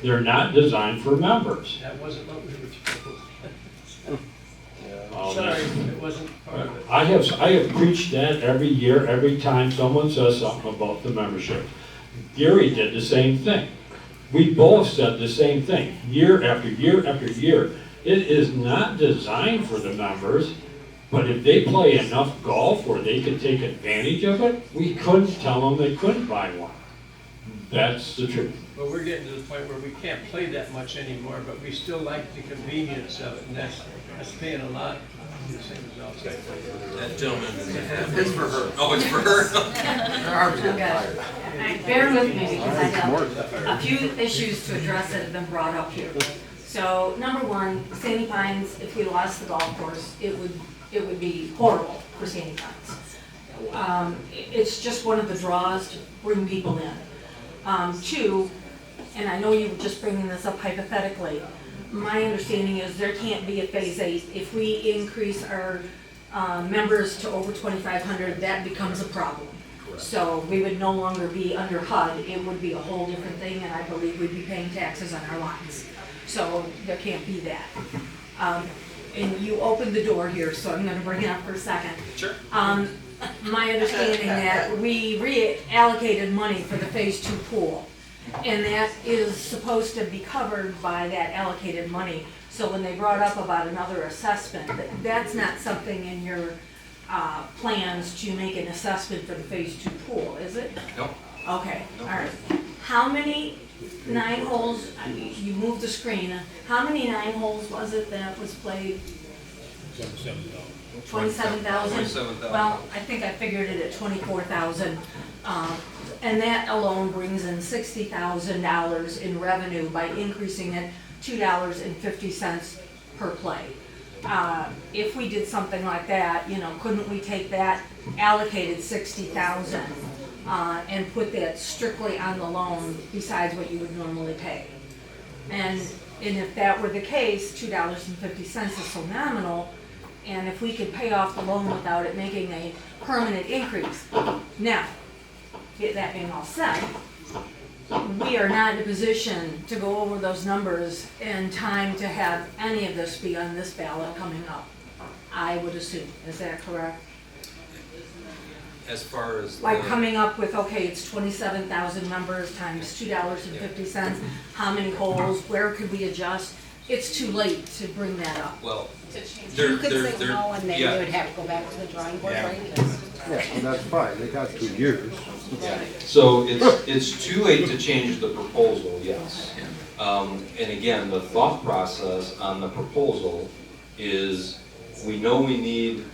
They're not designed for members. That wasn't what we were told. Um, Sorry, it wasn't part of it. I have preached that every year, every time someone says something about the membership. Gary did the same thing. We both said the same thing, year after year after year. It is not designed for the members, but if they play enough golf where they could take advantage of it, we couldn't tell them they couldn't buy one. That's the truth. But we're getting to the point where we can't play that much anymore, but we still like the convenience of it, and that's paying a lot. The same as outside. That gentleman doesn't have. It's for her. Oh, it's for her? Okay. Bear with me because I have a few issues to address that have been brought up here. So, number one, Sandy Pines, if we lost the golf course, it would be horrible for Sandy Pines. It's just one of the draws to bring people in. Two, and I know you were just bringing this up hypothetically, my understanding is there can't be a phase 8. If we increase our members to over 2,500, that becomes a problem. So we would no longer be under HUD, it would be a whole different thing, and I believe we'd be paying taxes on our lines. So there can't be that. And you opened the door here, so I'm gonna bring it up for a second. Sure. My understanding that we reallocated money for the Phase 2 pool, and that is supposed to be covered by that allocated money. So when they brought up about another assessment, that's not something in your plans to make an assessment for the Phase 2 pool, is it? No. Okay, all right. How many 9 holes, you moved the screen, how many 9 holes was it that was played? 27,000? 27,000. Well, I think I figured it at 24,000. And that alone brings in $60,000 in revenue by increasing it $2.50 per play. If we did something like that, you know, couldn't we take that allocated 60,000 and put that strictly on the loan besides what you would normally pay? And if that were the case, $2.50 is so nominal, and if we could pay off the loan without it making a permanent increase. Now, that being all said, we are not in a position to go over those numbers in time to have any of this be on this ballot coming up, I would assume. Is that correct? As far as Like coming up with, okay, it's 27,000 members times $2.50, how many holes, where could we adjust? It's too late to bring that up. well, You could say no, and then you yeah. would have to go back to the drawing board, right? Yeah, and that's fine, they got 2 years. So it's too late to change the proposal, yes. And again, the thought process on the proposal is, we know we need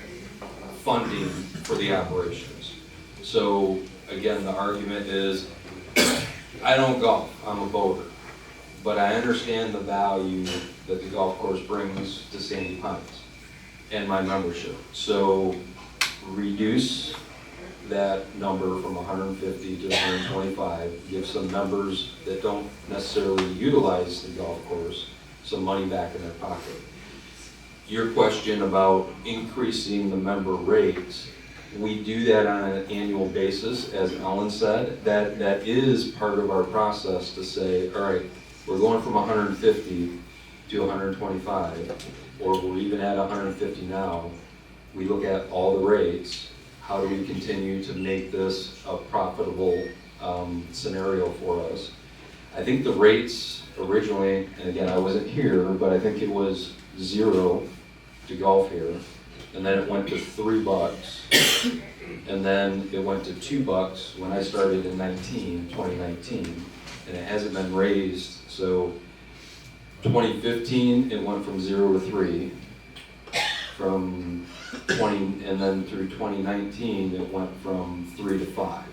funding for the operations. So again, the argument is, I don't golf, I'm a boater, but I understand the value that the golf course brings to Sandy Pines and my membership. So reduce that number from 150 to 125, give some members that don't necessarily utilize the golf course some money back in their pocket. Your question about increasing the member rates, we do that on an annual basis, as Ellen said. That is part of our process to say, all right, we're going from 150 to 125, or we're even at 150 now. We look at all the rates. How do we continue to make this a profitable scenario for us? I think the rates originally, and again, I wasn't here, but I think it was 0 to golf here, and then it went to $3, and then it went to $2 when I started in 2019, and it hasn't been raised. So 2015, it went from 0 to 3. From 20, and then through 2019, it went from 3 to 5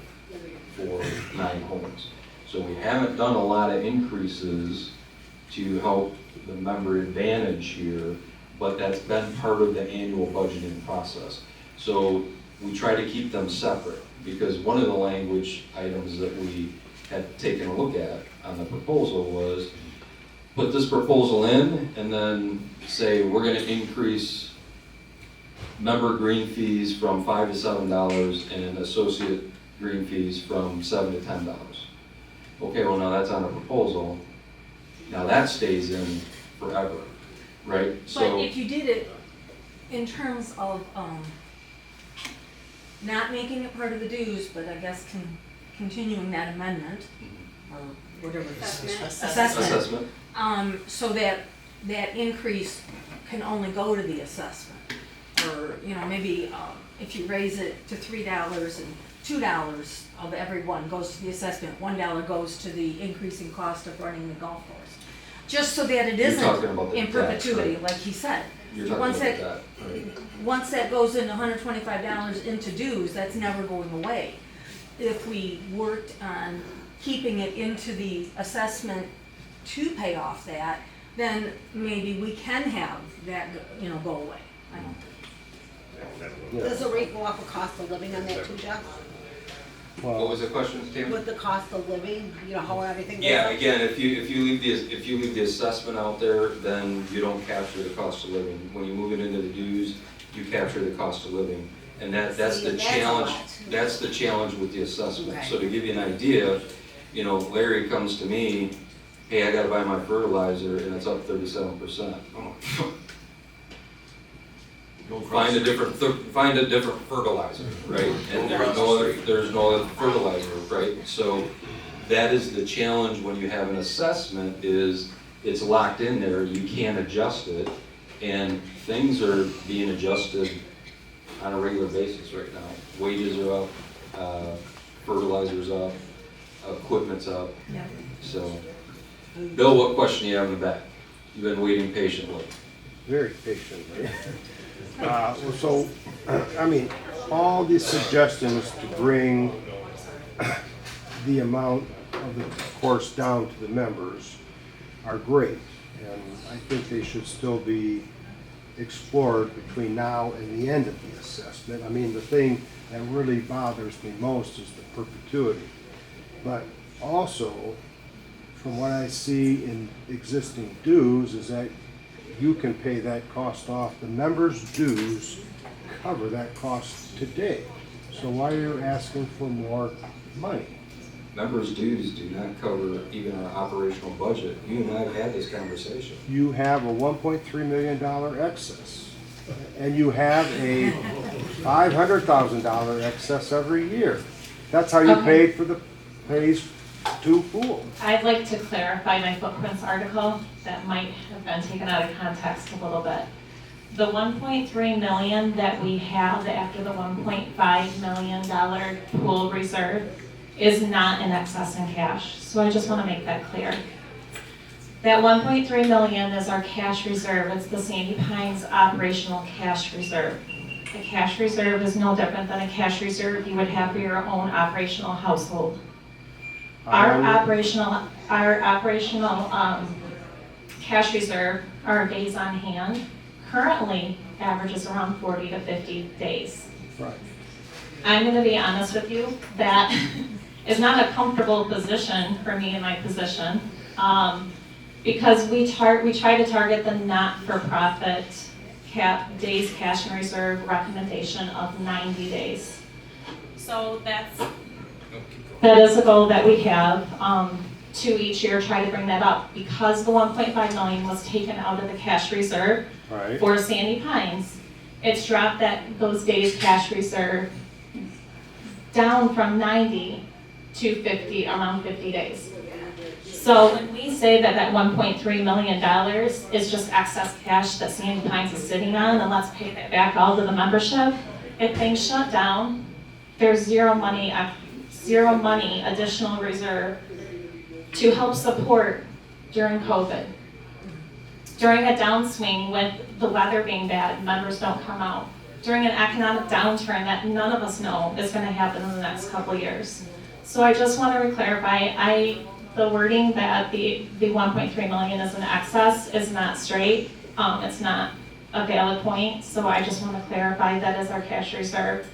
for 9 homes. So we haven't done a lot of increases to help the member advantage here, but that's been part of the annual budgeting process. So we try to keep them separate, because one of the language items that we had taken a look at on the proposal was, put this proposal in and then say, we're gonna increase member green fees from $5 to $7 and associate green fees from $7 to $10. Okay, well now that's on a proposal. Now that stays in forever, right? But if you did it in terms of not making it part of the dues, but I guess continuing that amendment, or whatever. Assessment. So that increase can only go to the assessment. Or, you know, maybe if you raise it to $3 and $2 of every one goes to the assessment, $1 goes to the increasing cost of running the golf course. Just so that it You're talking about isn't the in perpetuity, tax, right? like he said. You're talking Once about that, that, right? once that goes in $125 into dues, that's never going away. If we worked on keeping it into the assessment to pay off that, then maybe we can have that, you know, go away. I don't think. Does the rate go off of cost of living on that too, Jeff? What was the question, Tim? With the cost of living, you know, how everything goes Yeah, up? again, if you leave the assessment out there, then you don't capture the cost of living. When you move it into the dues, you capture the cost of living. And that's See, the and that's a challenge, lot. that's the challenge with the assessment. Right. So to give you an idea, Larry comes to me, hey, I gotta buy my fertilizer and it's up 37%. I'm like, find a different fertilizer, right? And there's no other fertilizer, right? So that is the challenge when you have an assessment, is it's locked in there, you can't adjust it, and things are being adjusted on a regular basis right now. Wages are up, fertilizer's up, equipment's up. Yeah. So, Bill, what question do you have in the back? You've been waiting patiently. Very patiently. So, I mean, all these suggestions to bring the amount of the course down to the members are great. And I think they should still be explored between now and the end of the assessment. I mean, the thing that really bothers me most is the perpetuity. But also, from what I see in existing dues, is that you can pay that cost off. The members' dues cover that cost today. So why are you asking for more money? Members' dues do not cover even our operational budget. You and I have had this conversation. You have a $1.3 million excess, and you have a $500,000 excess every year. That's how you Okay. paid for the pays to pool. I'd like to clarify my footprints article that might have been taken out of context a little bit. The 1.3 million that we have after the $1.5 million pool reserve is not in excess in cash. So I just want to make that clear. That 1.3 million is our cash reserve. It's the Sandy Pines operational cash reserve. A cash reserve is no different than a cash reserve you would have for your own operational household. Our operational cash reserve, our days on hand, currently averages around 40 to 50 days. Right. I'm going to be honest with you, that is not a comfortable position for me in my position, because we try to target the not-for-profit days cash and reserve recommendation of 90 days. So that is a goal that we have to each year try to bring that up, because the 1.5 million was taken out of the cash reserve Right. for Sandy Pines. It's dropped those days cash reserve down from 90 to 50, around 50 days. So when we say that $1.3 million is just excess cash that Sandy Pines is sitting on, and let's pay that back all to the membership, if things shut down, there's zero money additional reserve to help support during COVID. During a downswing with the weather being bad, members don't come out. During an economic downturn that none of us know is going to happen in the next couple of years. So I just want to clarify, the wording that the 1.3 million is in excess is not straight. It's not a valid point. So I just want to clarify that is our cash reserve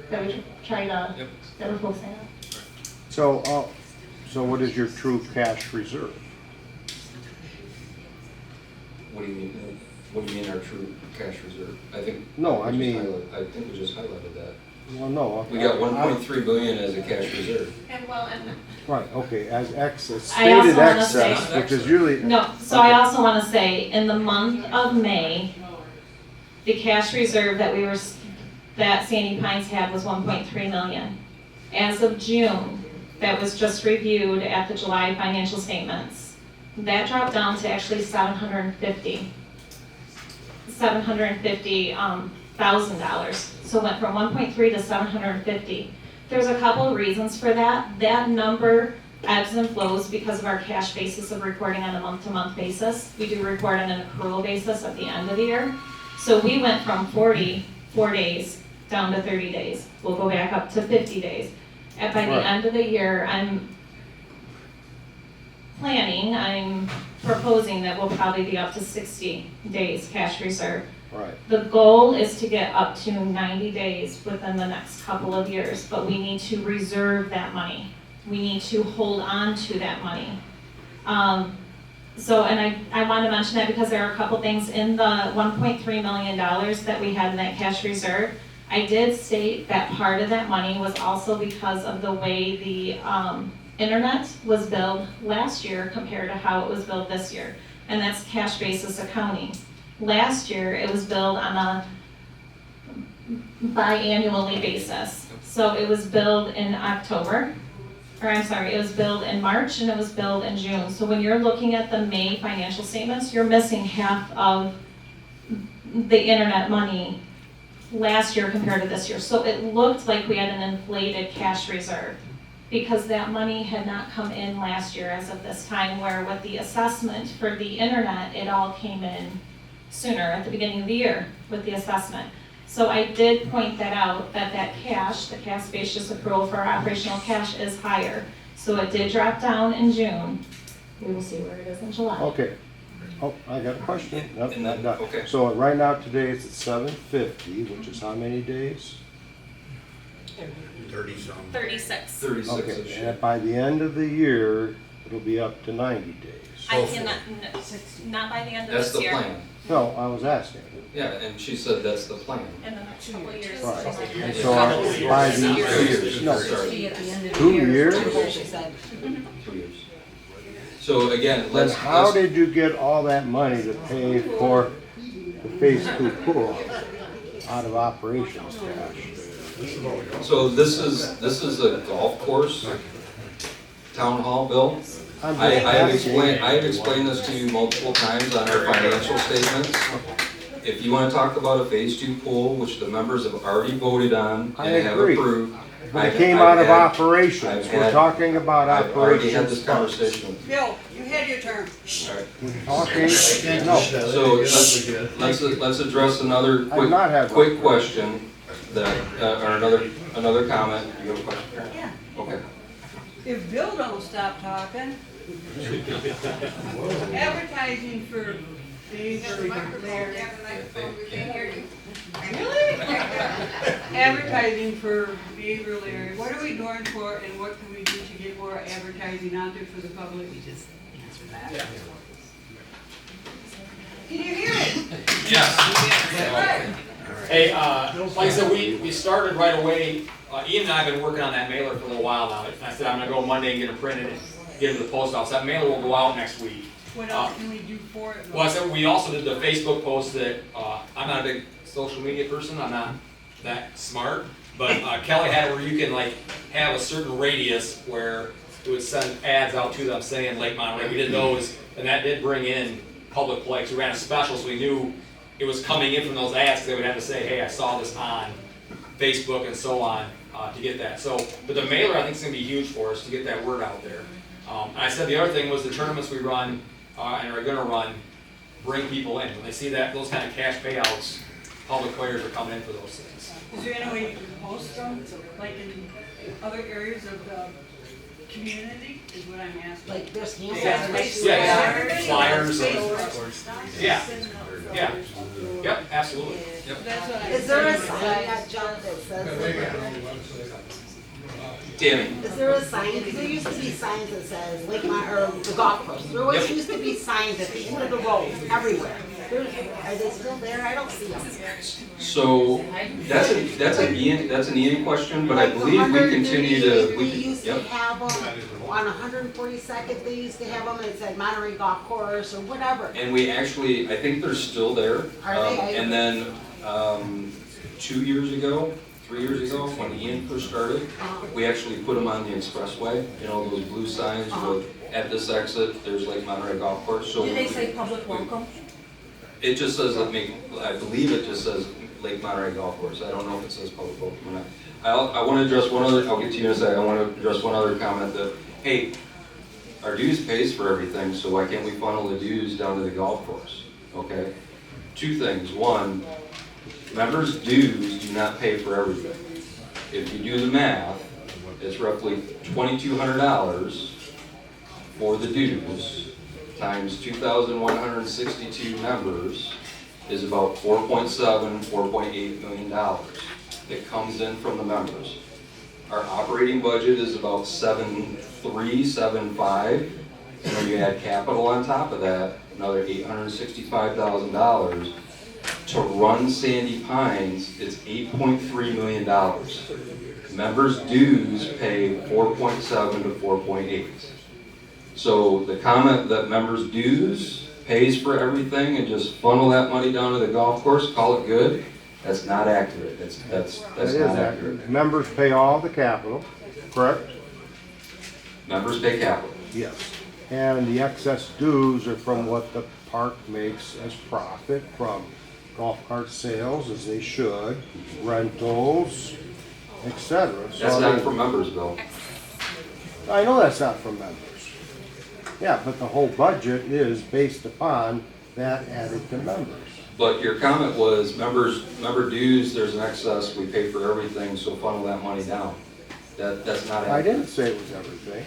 that we try to, that we're focusing on. So what is your true cash reserve? What do you mean? What do you mean our true cash reserve? I think. No, I mean. I think we just highlighted that. Well, no. We got 1.3 billion as a cash reserve. Right, okay, as excess, I also stated wanna excess, say- which is usually. No, so I also want to say, in the month of May, the cash reserve that Sandy Pines had was 1.3 million. As of June, that was just reviewed at the July financial statements, that dropped down to actually $750,000. So it went from 1.3 to 750. There's a couple of reasons for that. That number ebbs and flows because of our cash basis of reporting on a month-to-month basis. We do report on an accrual basis at the end of the year. So we went from 44 days down to 30 days. We'll go back up to 50 days. And by the end of the year, I'm proposing that we'll probably be up to 60 days cash reserve. Right. The goal is to get up to 90 days within the next couple of years, but we need to reserve that money. We need to hold on to that money. So, and I want to mention that because there are a couple things in the $1.3 million that we had in that cash reserve. I did state that part of that money was also because of the way the internet was billed last year compared to how it was billed this year. And that's cash basis accounting. Last year, it was billed on a biannually basis. So it was billed in October, or I'm sorry, it was billed in March and it was billed in June. So when you're looking at the May financial statements, you're missing half of the internet money last year compared to this year. So it looked like we had an inflated cash reserve because that money had not come in last year as of this time, where with the assessment for the internet, it all came in sooner at the beginning of the year with the assessment. So I did point that out, that cash, the cash basis accrual for our operational cash is higher. So it did drop down in June. We will see where it is in July. Okay. Oh, I got a question. Nope, And then- not- okay. So right now, today it's at 750, which is how many days? 36. 36 Okay, -ish. and by the end of the year, it'll be up to 90 days. I cannot, not by the end of That's this the year. plan. No, I was asking. Yeah, and she said that's the plan. In the next couple of years. Right. And Yeah. so by the, 2 years. no, Sorry, At the end of the 2 year. years? 2 years. So again, Then let's. how did you get all that money to pay for the phase 2 pool out of operations cash? So this is a golf course town hall bill. I'm I just have asking. explained this to you multiple times on our financial statements. If you wanna talk about a phase 2 pool, which the members have already voted on I and have agree. approved. But it I've- came I've out of had- operations. I've We're had- talking about I've already had this operations funds. conversation with you. Bill, you had your turn. Okay, no, So let's address another I've not had one. quick question that, or another comment. You have a question, Karen? Yeah. Okay. If Bill don't stop talking, advertising for Really? Advertising for behavioral areas, what are we doing for and what can we do to get more advertising out there for the public? You just answer that. Can you hear me? Yes. Hey, like I said, we started right away. Ian and I have been working on that mailer for a little while now. I said I'm gonna go Monday and get it printed and get it to the post office. That mailer will go out next week. What else can we do for it? Well, I said we also did the Facebook post that, I'm not a big social media person, I'm not that smart, but Kelly had it where you can like have a certain radius where it would send ads out to them saying Lake Monterey. We did those, and that did bring in public play. So we ran a special, so we knew it was coming in from those ads, because they would have to say, hey, I saw this on Facebook and so on, to get that. So, but the mailer I think is gonna be huge for us to get that word out there. And I said the other thing was the tournaments we run, and are gonna run, bring people in. When they see that, those kind of cash payouts, public players are coming in for those things. Is there any way you can post them, like in other areas of the community, is what I'm asking? Like there's Yeah, Flyers and, yeah, yeah, yep, absolutely, yep. That's what I. Is there a sign that jump that says? Tammy, Is there a sign? Because there used to be signs that says Lake or the golf course. There always used to be signs at the end of the road everywhere. Are they still there? I don't see them. so that's an Ian question, but I believe we continue to, We used to yep. have them on 142nd. They used to have them and it said Monterey Golf Course or whatever. And we actually, I think they're still there. Are they? And then, 2 years ago, 3 years ago, when Ian first started, we actually put them on the expressway, you know, those blue signs with, at this exit, there's Lake Monterey Golf Course, so. Do they say public welcome? It just says, I believe it just says Lake Monterey Golf Course, I don't know if it says public welcome or not. I wanna address one other, I'll get to you in a second, I wanna address one other comment that, hey, our dues pays for everything, so why can't we funnel the dues down to the golf course, okay? Two things, one, members' dues do not pay for everything. If you do the math, it's roughly $2,200 for the dues, times 2,162 members, is about $4.8 million that comes in from the members. Our operating budget is about 7.3, 7.5, And when you add capital on top of that, another $865,000. To run Sandy Pines, it's $8.3 million. Members' dues pay 4.7 to 4.8. So the comment that members' dues pays for everything and just funnel that money down to the golf course, call it good, that's not accurate. That's That is not accurate. Members pay all the capital, correct? Members pay capital. Yes. And the excess dues are from what the park makes as profit from golf cart sales, as they should, rentals, etc. That's not for members, Bill. I know that's not for members. Yeah, but the whole budget is based upon that added to members. But your comment was member dues, there's an excess, we pay for everything, so funnel that money down. That's not accurate. I didn't say it was everything.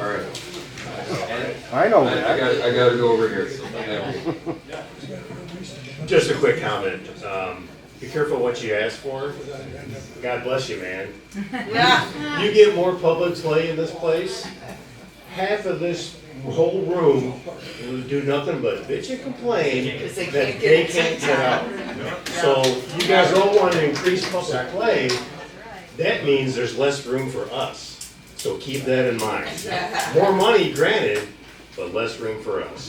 All right. I know that. I gotta go over here. Just a quick comment. Be careful what you ask for. God bless you, man. You get more public play in this place, half of this whole room will do nothing but bitch and complain that they can't get out. So you guys all want to increase public play, that means there's less room for us. So keep that in mind. More money, granted, but less room for us.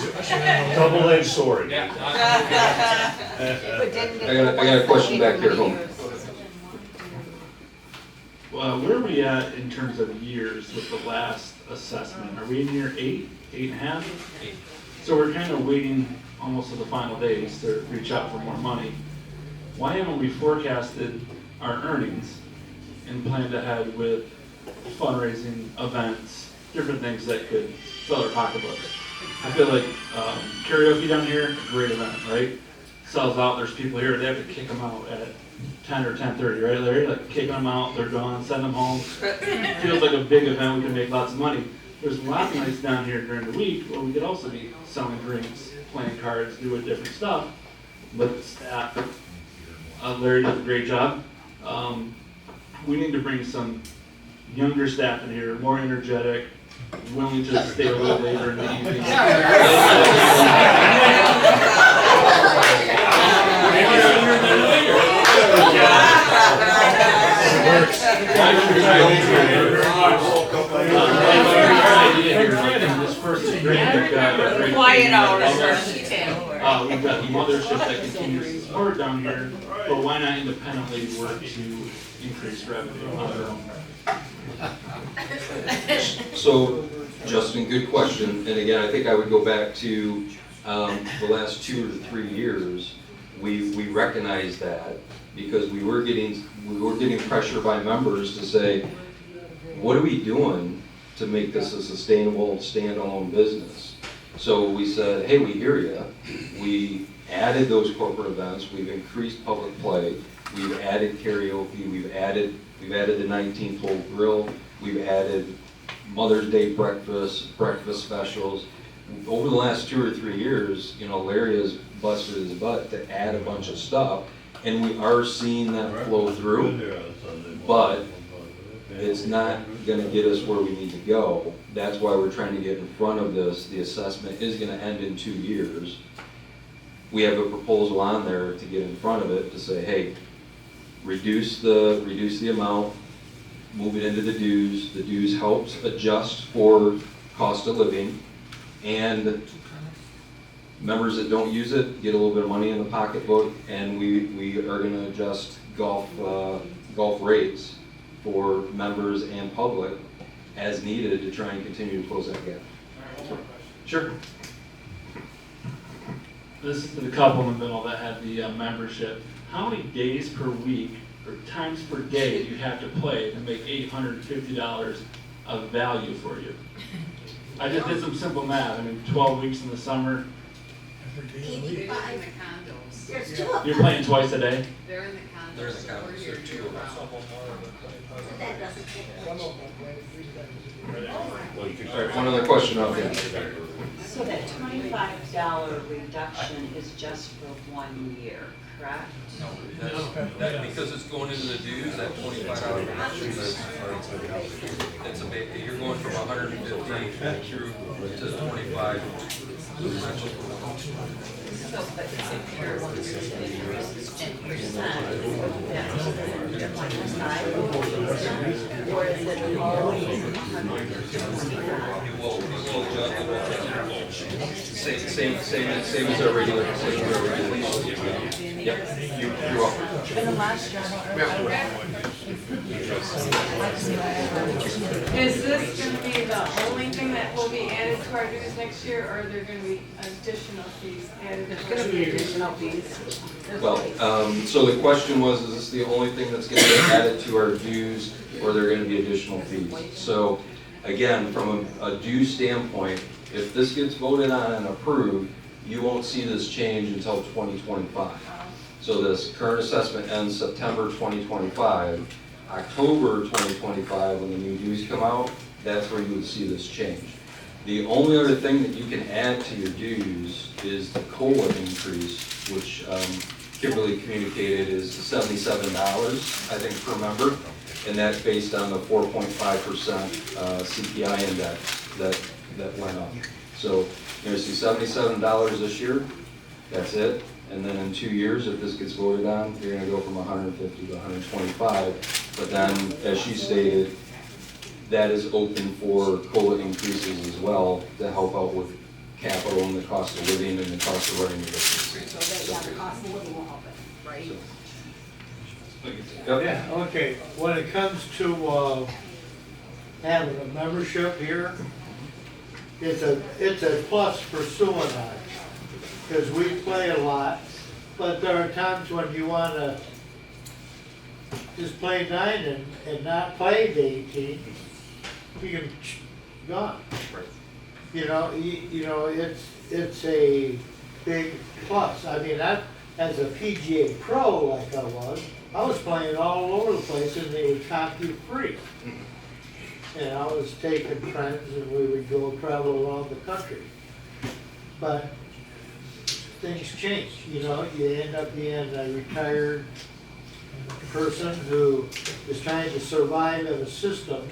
Double-edged sword. I got a question back here. Well, where are we at in terms of years with the last assessment? Are we in year 8, 8.5? 8. So we're kind of waiting almost to the final days to reach out for more money. Why haven't we forecasted our earnings and planned ahead with fundraising events, different things that could fill our pocketbooks? I feel like karaoke down here, great event, right? Sells out, there's people here, they have to kick them out at 10 or 10:30, right, Larry? Like kicking them out, they're gone, send them home. Feels like a big event, we can make lots of money. There's lots of nights down here during the week where we could also be selling drinks, playing cards, doing different stuff. But the staff, Larry does a great job. We need to bring some younger staff in here, more energetic, willing to stay a little later in the evening. Quiet hours. We've got mothership that continues to support down here, but why not independently work to increase revenue on their own? So, Justin, good question. And again, I think I would go back to the last 2 to 3 years. We recognized that because we were getting pressure by members to say, what are we doing to make this a sustainable, standalone business? So we said, hey, we hear you. We added those corporate events. We've increased public play. We've added karaoke. We've added the 19th hole grill. We've added Mother's Day breakfast specials. Over the last 2 or 3 years, Larry has busted his butt to add a bunch of stuff, and we are seeing that flow through, but it's not gonna get us where we need to go. That's why we're trying to get in front of this. The assessment is gonna end in 2 years. We have a proposal on there to get in front of it to say, hey, reduce the amount, move it into the dues. The dues helps adjust for cost of living, and members that don't use it get a little bit of money in the pocketbook, and we are going to adjust golf rates for members and public as needed to try and continue to close that gap. Sure. This is to the couple in the middle that had the membership. How many days per week or times per day do you have to play to make $850 of value for you? I just did some simple math. 12 weeks in the summer. You're playing twice a day? They're in the condos. They're in the condos. There are 2 of us. All right, one other question out there. So So that $25 reduction is just for 1 year, correct? No, that, because it's going into the dues, that $25 reduction, that's you're going from 150 through to 25. So, but if you're increases 10%, that's 25, or is it always 100%? Same as our regular, Yep, you're welcome. And the last job, Is this gonna be the only thing that will be added to our dues next year, or are there gonna be additional fees added? There's gonna be additional fees. Well, so the question was, is this the only thing that's gonna get added to our dues, or are there gonna be additional fees? So, again, from a due standpoint, if this gets voted on and approved, you won't see this change until 2025. So this current assessment ends September 2025. October 2025, when the new dues come out, that's where you would see this change. The only other thing that you can add to your dues is the COLA increase, which Kimberly communicated is $77, I think, per member, and that's based on the 4.5% CPI index that went up. So you're gonna see $77 this year, that's it. And then in 2 years, if this gets voted on, you're gonna go from 150 to 125. But then, as she stated, that is open for COLA increases as well to help out with capital and the cost of living and the cost of running the business. So that, yeah, the cost of living will help it, right? Yep. Yeah, okay, when it comes to, having a membership here, it's a plus for Sue and I, because we play a lot, but there are times when you wanna just play 9 and not play the 18, you can, gone. You know, it's a big plus. I mean, as a PGA pro like I was playing all over the place and they would comp you free. And I was taking friends and we would go travel around the country. But things change, you know, you end up being a retired person who is trying to survive in a system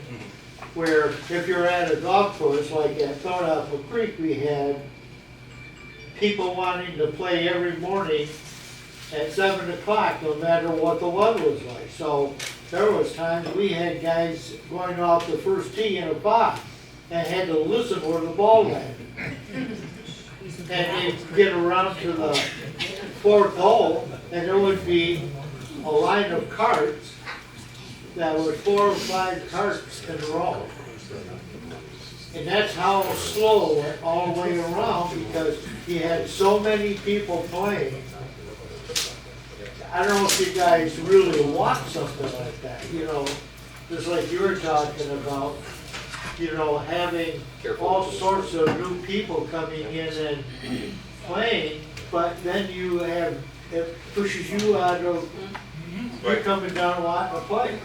where if you're at a golf course like at Thornapple Creek, we had people wanting to play every morning at 7 o'clock, no matter what the weather was like. So there was times we had guys going off the first tee in a box and had to listen where the ball landed. And they'd get around to the 4th hole and there would be a line of carts that were 4 or 5 carts in a row. And that's how slow it went all the way around because you had so many people playing. I don't know if you guys really want something like that, you know, just like you were talking about, you know, having all sorts of new people coming in and playing, but then you have, it pushes you out of, you're coming down wanting to play.